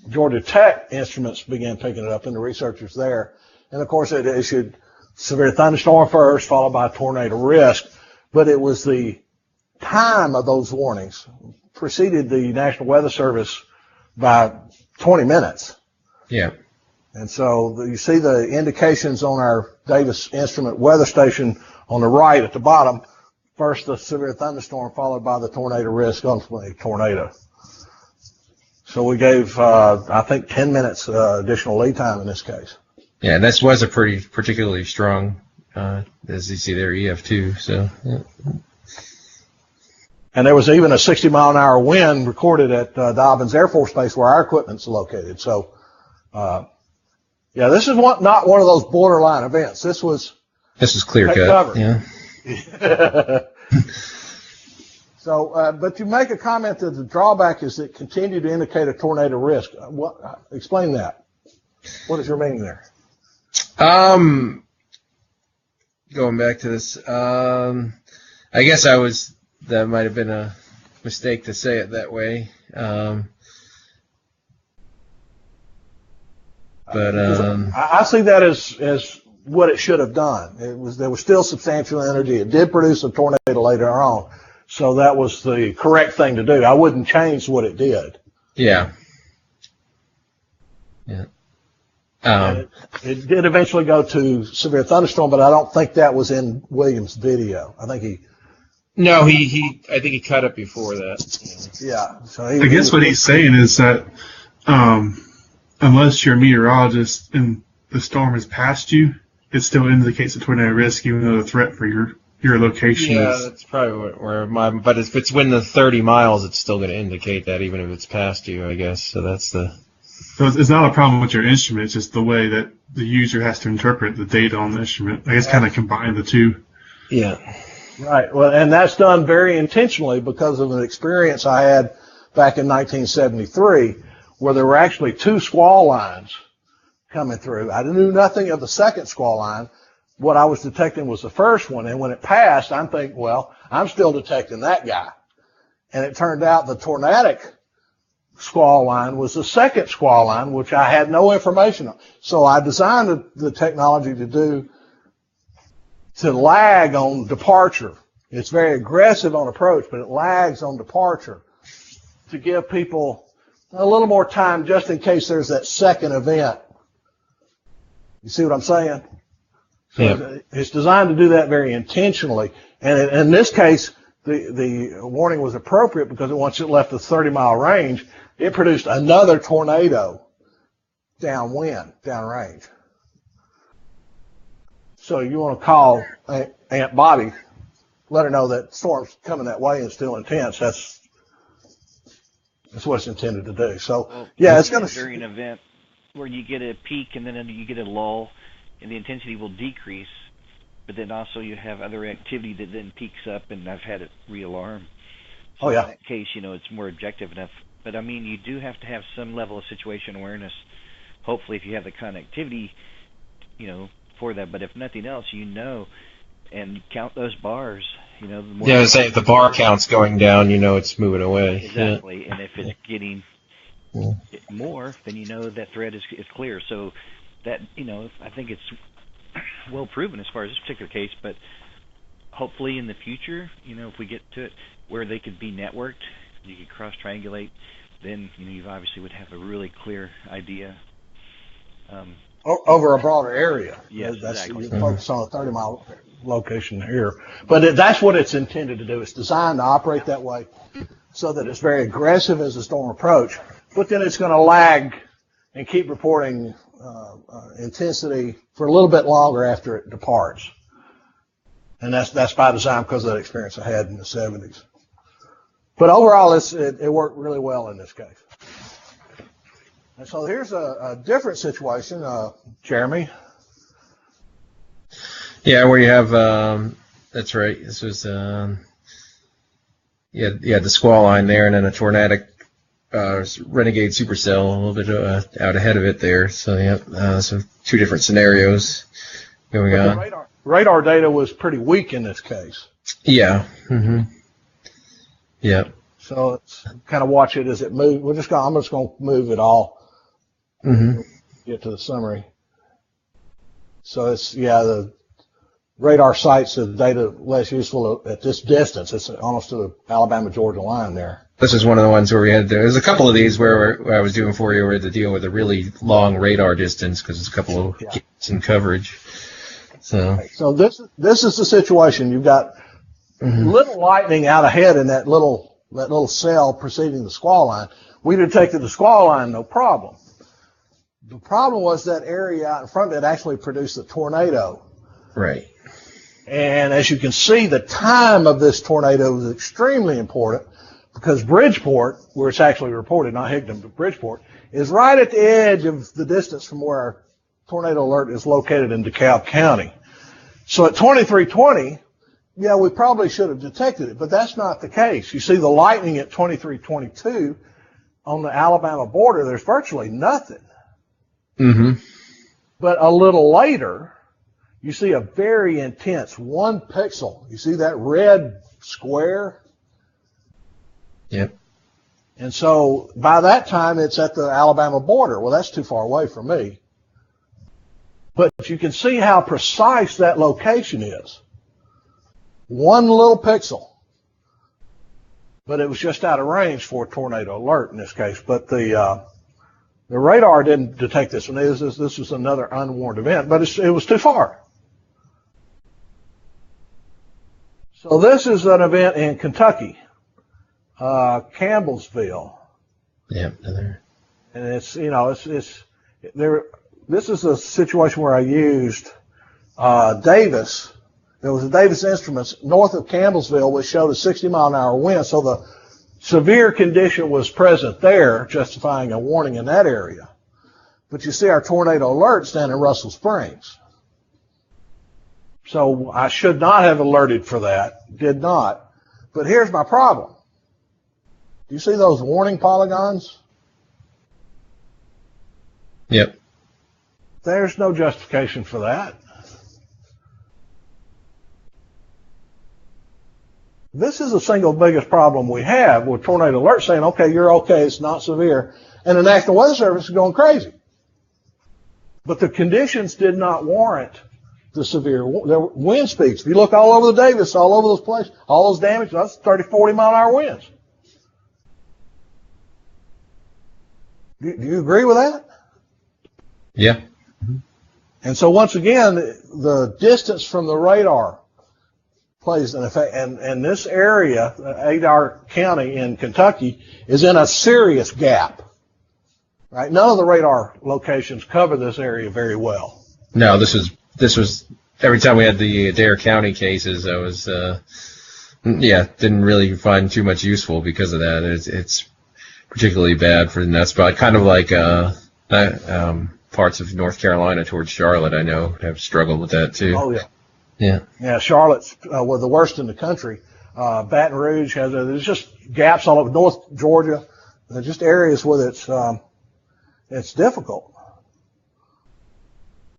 Georgia Tech instruments began picking it up, and the researchers there. And of course, it issued severe thunderstorm first, followed by tornado risk. But it was the time of those warnings preceded the National Weather Service by 20 minutes. Yeah. And so you see the indications on our Davis instrument weather station on the right at the bottom. First, the severe thunderstorm, followed by the tornado risk, ultimately tornado. So we gave, I think, 10 minutes additional lead time in this case. Yeah, and this was a particularly strong, as you see there, EF2. So. Yeah. And there was even a 60-mile-an-hour wind recorded at Dobbins Air Force Base where our equipment's located. So, yeah, this is not one of those borderline events. This was clear cut. Cover. Yeah. So, but you make a comment that the drawback is it continued to indicate a tornado risk. Explain that. What is your meaning there? Going back to this, I guess that might have been a mistake to say it that way. But I see that as what it should have done. There was still substantial energy. It did produce a tornado later on, so that was the correct thing to do. I wouldn't change what it did. Yeah. Yeah. It did eventually go to severe thunderstorm, but I don't think that was in Williams' video. I think he. No, I think he cut it before that. Yeah. So I guess what he's saying is that unless you're a meteorologist and the storm has passed you, it still indicates a tornado risk, even though the threat for your your location Yeah, is. that's probably where my. But if it's within the 30 miles, it's still going to indicate that, even if it's past you, I guess. So that's the. So it's not a problem with your instrument, it's just the way that the user has to interpret the data on the instrument. I guess kind of combine the two. Yeah. Right. Well, and that's done very intentionally because of an experience I had back in 1973 where there were actually two squall lines coming through. I knew nothing of the second squall line. What I was detecting was the first one. And when it passed, I'm thinking, well, I'm still detecting that guy. And it turned out the tornadic squall line was the second squall line, which I had no information on. So I designed the technology to lag on departure. It's very aggressive on approach, but it lags on departure to give people a little more time just in case there's that second event. You see what I'm saying? So Yeah. It's designed to do that very intentionally. And in this case, the warning was appropriate because once it left the 30-mile range, it produced another tornado downwind, downrange. So you want to call Aunt Bobby, let her know that storm's coming that way and still intense. That's what it's intended to do. So, yeah, it's going to... During an event where you get a peak and then you get a lull, and the intensity will decrease, but then also you have other activity that then peaks up, and I've had it re-alarm. So Oh, yeah. In that case, it's more objective enough. But, I mean, you do have to have some level of situation awareness, hopefully, if you have the connectivity, for that. But if nothing else, and count those bars, the more... Yeah, say if the bar count's going down, it's moving away. Exactly, Yeah. and if it's getting more, then that thread is clear. So that, I think it's well proven as far as this particular case, but hopefully in the future, if we get to it where they could be networked, you could cross-triangulate, then, you obviously would have a really clear idea. Over a broader area. Yes, exactly. You focus on a 30-mile location here. But that's what it's intended to do. It's designed to operate that way so that it's very aggressive as the storm approach, but then it's going to lag and keep reporting intensity for a little bit longer after it departs. And that's by design because of that experience I had in the 70s. But overall, it worked really well in this case. And so here's a different situation, Jeremy. Yeah, where you have, that's right, this was, the squall line there, and then a tornadic renegade supercell a little bit out ahead of it there. So, so two different scenarios going on. The radar data was pretty weak in this case. Yeah. Mm-hmm. Yeah. So it's kind of watch it as it moves. I'm just going to move it all. Mm-hmm. Get to the summary. So the radar sites the data less useful at this distance. It's almost to the Alabama-Georgia line there. This is one of the ones where there's a couple of these where I was doing for you where to deal with a really long radar distance because it's a couple of gaps in coverage. So this is the situation. You've got little lightning out ahead in that little cell preceding the squall line. We detected the squall line, no problem. The problem was that area out in front that actually produced the tornado. Right. And as you can see, the time of this tornado is extremely important because Bridgeport, where it's actually reported, not Higdon, but Bridgeport, is right at the edge of the distance from where our tornado alert is located in DeKalb County. So at 2320, we probably should have detected it, but that's not the case. You see the lightning at 2322 on the Alabama border, there's virtually nothing. Mm-hmm. But a little later, you see a very intense 1 pixel. You see that red square? Yep. And so by that time, it's at the Alabama border. Well, that's too far away for me. But you can see how precise that location is. 1 little pixel. But it was just out of range for a tornado alert in this case. But the radar didn't detect this one. This was another unwarned event, but it was too far. So this is an event in Kentucky, Campbellsville. Yeah. And it's there. This is a situation where I used Davis There was a Davis Instruments north of Campbellsville which showed a 60-mile-an-hour wind, so the severe condition was present there, justifying a warning in that area. But you see our tornado alerts down in Russell Springs. So I should not have alerted for that, did not. But here's my problem. Do you see those warning polygons? Yep. There's no justification for that. This is the single biggest problem we have with tornado alerts saying, okay, you're okay, it's not severe. And the National Weather Service is going crazy. But the conditions did not warrant the severe wind speeds. If you look all over the Davis, all over those places, all those damage, that's 30, 40 mile an hour winds. Do you agree with that? Yeah. And so once again, the distance from the radar plays an effect. And this area, Adair County in Kentucky, is in a serious gap. Right? None of the radar locations cover this area very well. No, this was every time we had the Adair County cases, I was didn't really find too much useful because of that. It's particularly bad for that spot. Kind of like parts of North Carolina towards Charlotte, I know, have struggled with that too. Oh yeah. Yeah. Yeah, Charlotte's were the worst in the country. Baton Rouge has there's just gaps all over North Georgia. There's just areas where it's difficult.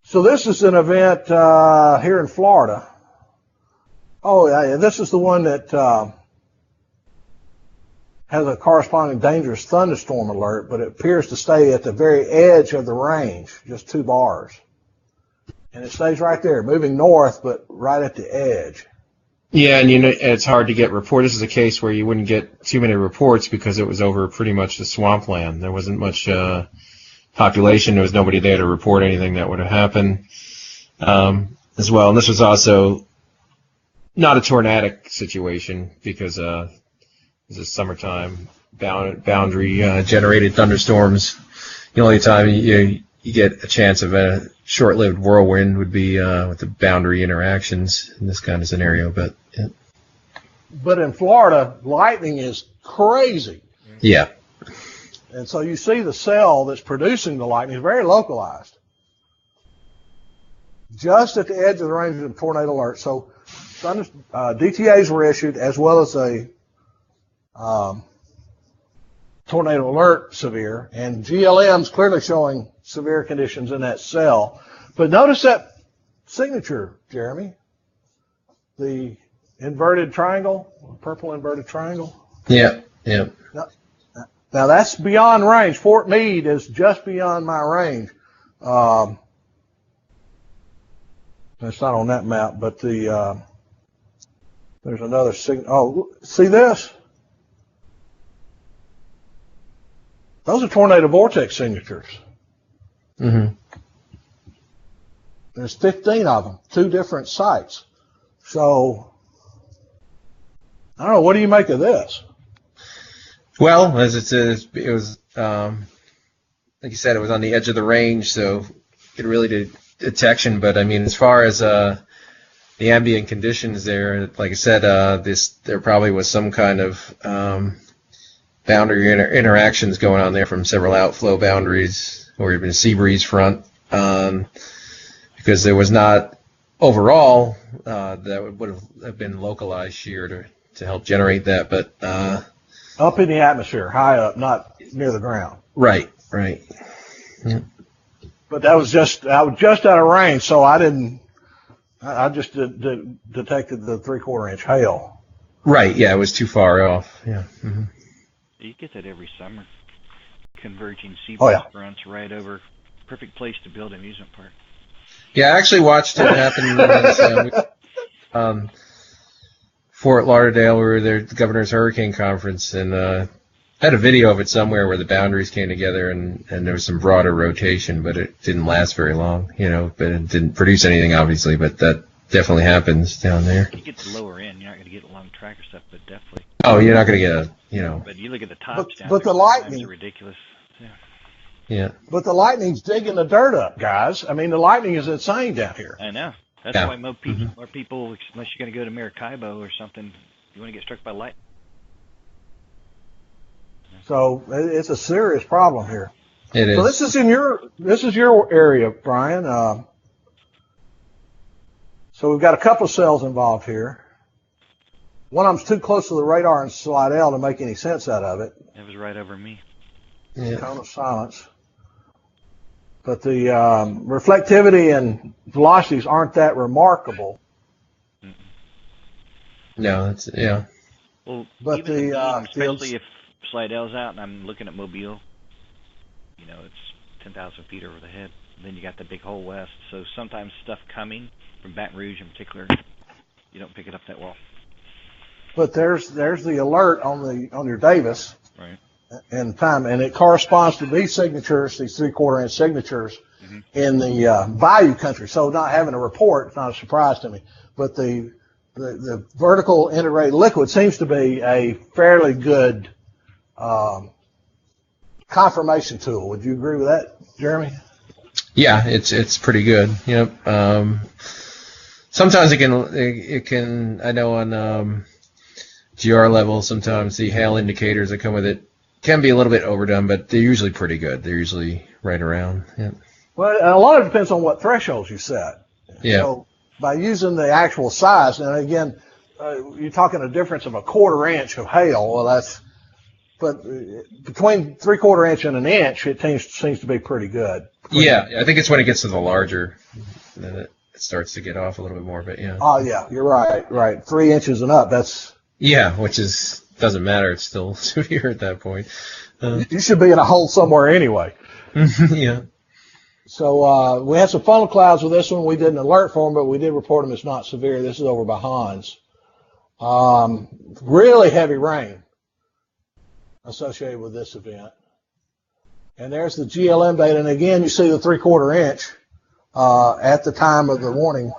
So this is an event here in Florida. Oh yeah, this is the one that has a corresponding dangerous thunderstorm alert, but it appears to stay at the very edge of the range, just 2 bars. And it stays right there, moving north, but right at the edge. Yeah, and it's hard to get reports. This is a case where you wouldn't get too many reports because it was over pretty much the swampland. There wasn't much population. There was nobody there to report anything that would have happened as well. And this was also not a tornadic situation because this is summertime, boundary generated thunderstorms. The only time you get a chance of a short-lived whirlwind would be with the boundary interactions in this kind of scenario. But yeah. But in Florida, lightning is crazy. Yeah. And so you see the cell that's producing the lightning is very localized, just at the edge of the range of the tornado alert. So DTAs were issued as well as a tornado alert severe, and GLM's clearly showing severe conditions in that cell. But notice that signature, Jeremy, the inverted triangle, purple inverted triangle. Yeah, yeah. Now that's beyond range. Fort Meade is just beyond my range. It's not on that map, but there's another signal. Oh, see this? Those are tornado vortex signatures. Mm-hmm. There's 15 of them, 2 different sites. So, I don't know, what do you make of this? Well, as it was, like you said, it was on the edge of the range, so it really did detection. But I mean, as far as the ambient conditions there, like I said, there probably was some kind of boundary interactions going on there from several outflow boundaries or even a sea breeze front, because there was not overall that would have been localized shear to help generate that, but up in the atmosphere, high up, not near the ground. Right. Yeah. But I was just out of range, so I just detected the 3/4 inch hail. Right. Yeah, it was too far off. Yeah. Mm-hmm. You get that every summer. Converging sea fronts right over. Perfect place to build an amusement park. Yeah, I actually watched it happen. Fort Lauderdale, we were there at the Governor's Hurricane Conference, and I had a video of it somewhere where the boundaries came together and there was some broader rotation, but it didn't last very long, but it didn't produce anything, obviously, but that definitely happens down there. You get the lower end, you're not going to get along tracker stuff, but definitely. Oh, you're not going to get But you look at the tops down but there, the lightning, are ridiculous. Yeah. But the lightning's digging the dirt up, guys. I mean, the lightning is insane down here. I know. That's Yeah. why more people, unless you're going to go to Maracaibo or something, you want to get struck by lightning. So it's a serious problem here. It is. So this is your area, Brian. So we've got a couple of cells involved here. One of them's too close to the radar in Slidell to make any sense out of it. It was right over me. Yeah. Cone of silence. But the reflectivity and velocities aren't that remarkable. No, it's yeah. Well, But even the, the beam, fields- especially if Slidell's out and I'm looking at Mobile, you know, it's 10,000 feet over the head. And then you got the big hole west. So sometimes stuff coming from Baton Rouge in particular, you don't pick it up that well. But there's the alert on your Davis. Right. In time, and it corresponds to these signatures, these 3/4 inch signatures in the bayou country. So not having a report, it's not a surprise to me. But the vertical integrated liquid seems to be a fairly good confirmation tool. Would you agree with that, Jeremy? Yeah, it's pretty good. Yep. Sometimes it can I know on GR level sometimes the hail indicators that come with it can be a little bit overdone, but they're usually pretty good. They're usually right around. Yeah. Well, a lot of it depends on what thresholds you set. Yeah. So by using the actual size, and again, you're talking a difference of a 1/4 inch of hail. Well, but between 3/4 inch and an inch, it seems to be pretty good. Yeah, I think it's when it gets to the larger that it starts to get off a little bit more, but yeah. Oh yeah, you're right. 3 inches and up, that's. Yeah, which doesn't matter. It's still severe at that point. You should be in a hole somewhere anyway. Yeah. So we had some funnel clouds with this one. We didn't alert for them, but we did report them as not severe. This is over by Hans. Really heavy rain associated with this event. And there's the GLM data. And again, you see the 3/4 inch at the time of the warning.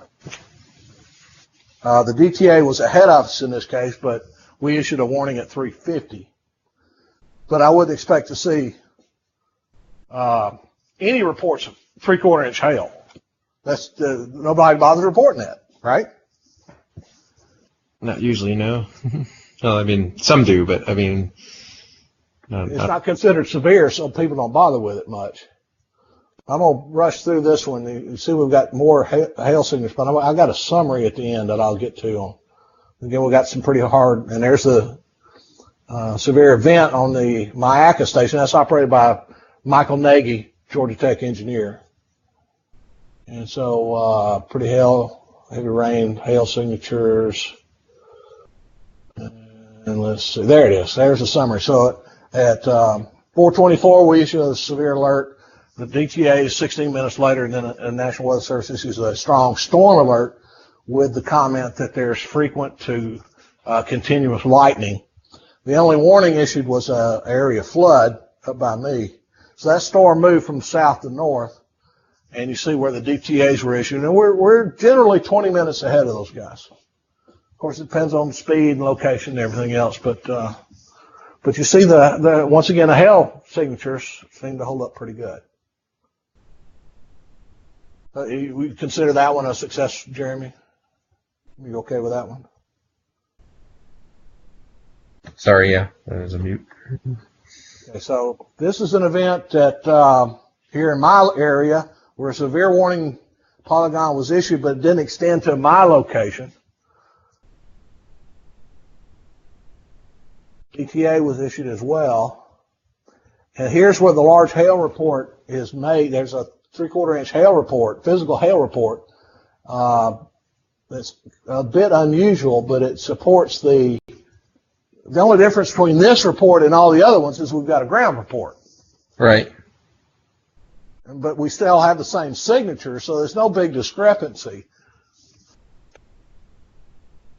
The DTA was ahead of us in this case, but we issued a warning at 350. But I wouldn't expect to see any reports of 3/4 inch hail. That's nobody bothers reporting that, right? Not usually, no. Well, I mean, some do, but I mean, It's not considered severe, so people don't bother with it much. I'm going to rush through this one. You see we've got more hail signatures, but I got a summary at the end that I'll get to. Again, we got some pretty hard, and there's the severe event on the Myakka station. That's operated by Michael Nagy, Georgia Tech engineer. And so pretty heavy rain, hail signatures. And let's see, there it is. There's the summary. So at 4:24, we issue a severe alert. The DTA is 16 minutes later, and then a National Weather Service issues a strong storm alert with the comment that there's frequent to continuous lightning. The only warning issued was an area flood up by me. So that storm moved from south to north, and you see where the DTAs were issued. And we're generally 20 minutes ahead of those guys. Of course, it depends on speed and location and everything else, but you see the once again, the hail signatures seem to hold up pretty good. We consider that one a success, Jeremy? You okay with that one? sorry, yeah, that was a mute. Okay, so this is an event that here in my area where a severe warning polygon was issued, but it didn't extend to my location. ETA was issued as well. And here's where the large hail report is made. There's a 3/4 inch hail report, physical hail report. That's a bit unusual, but it supports the only difference between this report and all the other ones is we've got a ground report. Right. But we still have the same signature, so there's no big discrepancy.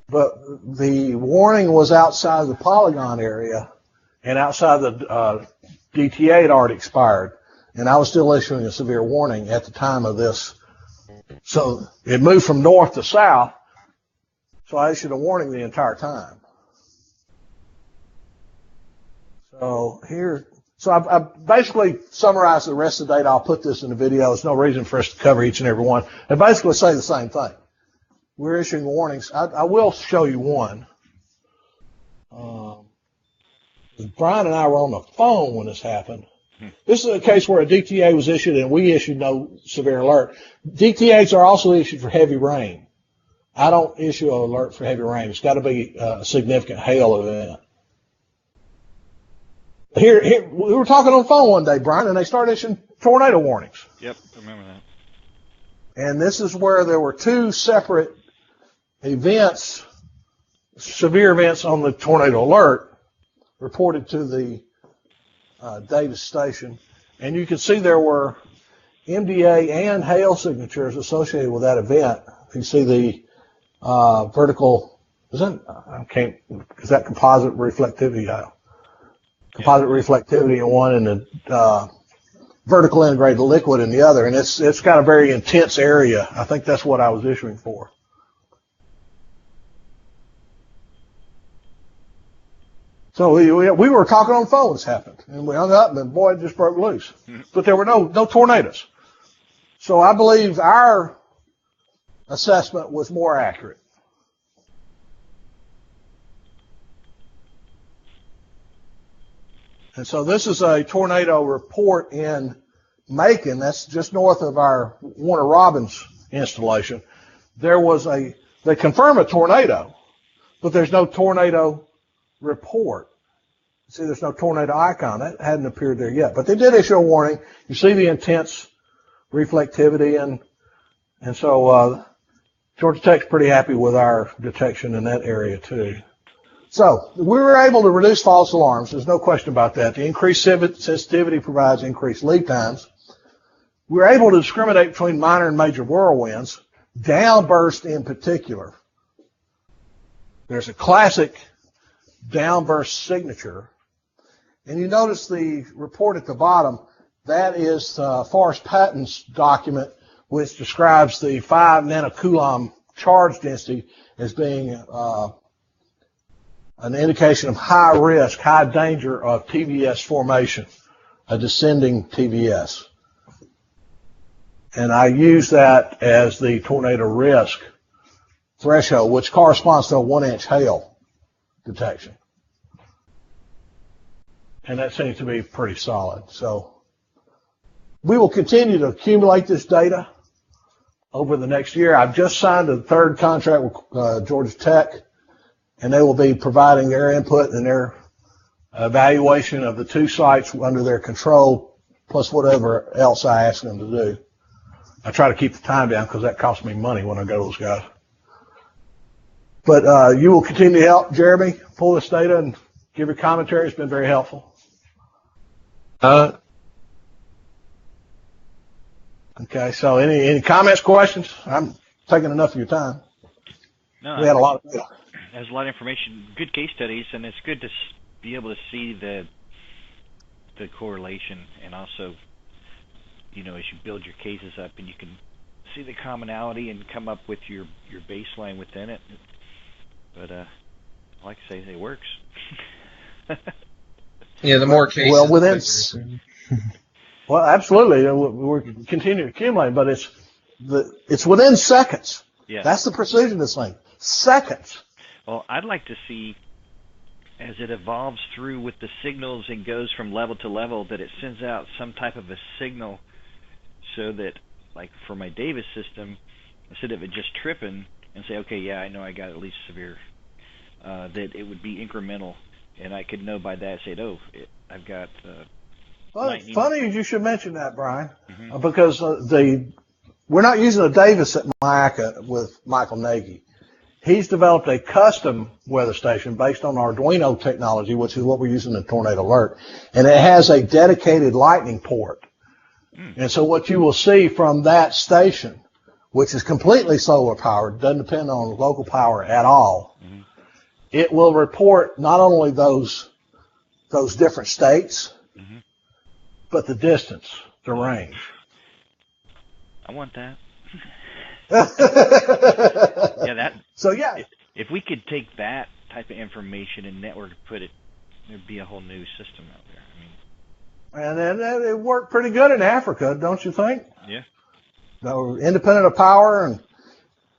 But the warning was outside the polygon area, and outside the DTA had already expired, and I was still issuing a severe warning at the time of this. So it moved from north to south, so I issued a warning the entire time. So I basically summarized the rest of the data. I'll put this in the video. There's no reason for us to cover each and every one. They basically say the same thing. we're issuing warnings. I will show you one. Brian and I were on the phone when this happened. This is a case where a DTA was issued and we issued no severe alert. DTAs are also issued for heavy rain. I don't issue an alert for heavy rain. It's got to be a significant hail event. Here, we were talking on the phone one day, Brian, and they started issuing tornado warnings. Yep, I remember that. And this is where there were two separate events, severe events on the tornado alert reported to the data station. And you can see there were MDA and hail signatures associated with that event. You see the vertical, is that composite reflectivity? Composite reflectivity in one and the vertical integrated liquid in the other. And it's got a very intense area. I think that's what I was issuing for. So we were talking on the phone when this happened, and we hung up, and boy, it just broke loose. But there were no tornadoes. So I believe our assessment was more accurate. And so this is a tornado report in Macon. That's just north of our Warner Robins installation. They confirm a tornado, but there's no tornado report. See, there's no tornado icon. That hadn't appeared there yet. But they did issue a warning. You see the intense reflectivity, and so Georgia Tech's pretty happy with our detection in that area too. So we were able to reduce false alarms. There's no question about that. The increased sensitivity provides increased lead times. We were able to discriminate between minor and major whirlwinds, downburst in particular. There's a classic downburst signature. And you notice the report at the bottom. That is Forrest Patton's document, which describes the 5 nanocoulomb charge density as being an indication of high risk, high danger of TVS formation, a descending TVS. And I use that as the tornado risk threshold, which corresponds to a 1-inch hail detection. And that seems to be pretty solid. So we will continue to accumulate this data over the next year. I've just signed a third contract with Georgia Tech, and they will be providing their input and their evaluation of the 2 sites under their control, plus whatever else I ask them to do. I try to keep the time down because that costs me money when I go to those guys. But you will continue to help Jeremy pull this data and give your commentary. It's been very helpful. Okay, so any comments, questions? I'm taking enough of your time. No, we had a lot of data. There's a lot of information, good case studies, and it's good to be able to see the correlation, and also, you know, as you build your cases up, and you can see the commonality and come up with your baseline within it. But I like to say it works. Yeah, the more cases. Well, well, absolutely, we're continuing to accumulate, but it's within seconds. Yeah. That's the precision of this thing. Seconds. Well, I'd like to see, as it evolves through with the signals and goes from level to level, that it sends out some type of a signal so that, like for my Davis system, instead of it just tripping and say, okay, yeah, I know I got at least severe, that it would be incremental, and I could know by that, say, I've got... Well, it's funny you should mention that, Brian, because we're not using a Davis at MIACA with Michael Nagy. He's developed a custom weather station based on Arduino technology, which is what we're using in Tornado Alert, and it has a dedicated lightning port. And so what you will see from that station, which is completely solar powered, doesn't depend on local power at all, it will report not only those different states, but the distance, the range. I want that. Yeah, that. So yeah, if we could take that type of information and network put it, there'd be a whole new system out there. And then it worked pretty good in Africa, don't you think? Yeah. No, independent of power,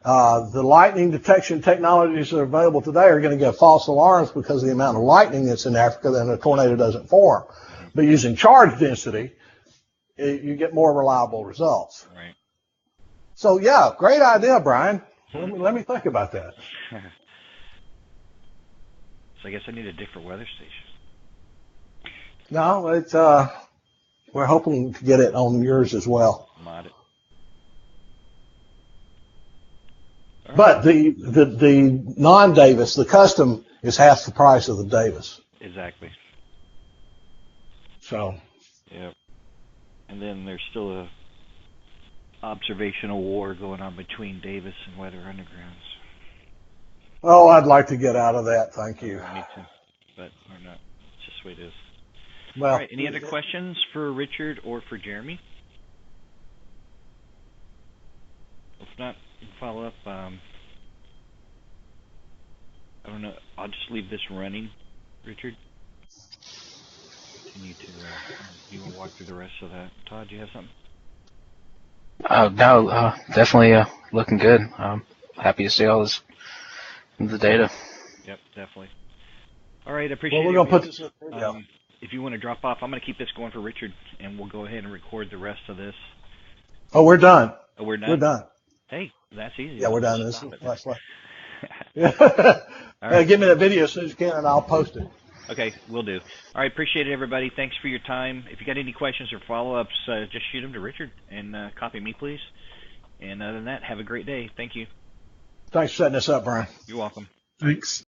The lightning detection technologies that are available today are going to get false alarms because of the amount of lightning that's in Africa, then a tornado doesn't form. But using charge density, you get more reliable results. Right. So yeah, great idea, Brian. Let me think about that. So I guess I need a different weather station. No, it's we're hoping to get it on yours as well. Mod it. All But the non-Davis, the custom, is half the price of the Davis. Exactly. So. Yep. And then there's still a observational war going on between Davis and Weather Undergrounds. Oh, I'd like to get out of that. Thank you. Me too. But we're not. It's just the way it is. Well, all right. Any other questions for Richard or for Jeremy? If not, you can follow up. I don't know. I'll just leave this running, Richard. Continue to. You want to walk through the rest of that? Todd, do you have something? No, definitely looking good. Happy to see all this, the data. Yep, definitely. All right, I appreciate it. Well, we're going to put this in the video. If you want to drop off, I'm going to keep this going for Richard, and we'll go ahead and record the rest of this. Oh, we're done. Oh, we're done? We're done. Hey, that's easy. Yeah, we're done. This Stop is it. last one. All right. Give me that video as soon as you can, and I'll post it. Okay, will do. All right, appreciate it, everybody. Thanks for your time. If you got any questions or follow-ups, just shoot them to Richard and copy me, please. And other than that, have a great day. Thanks for setting this up, Brian. You're welcome. Thanks.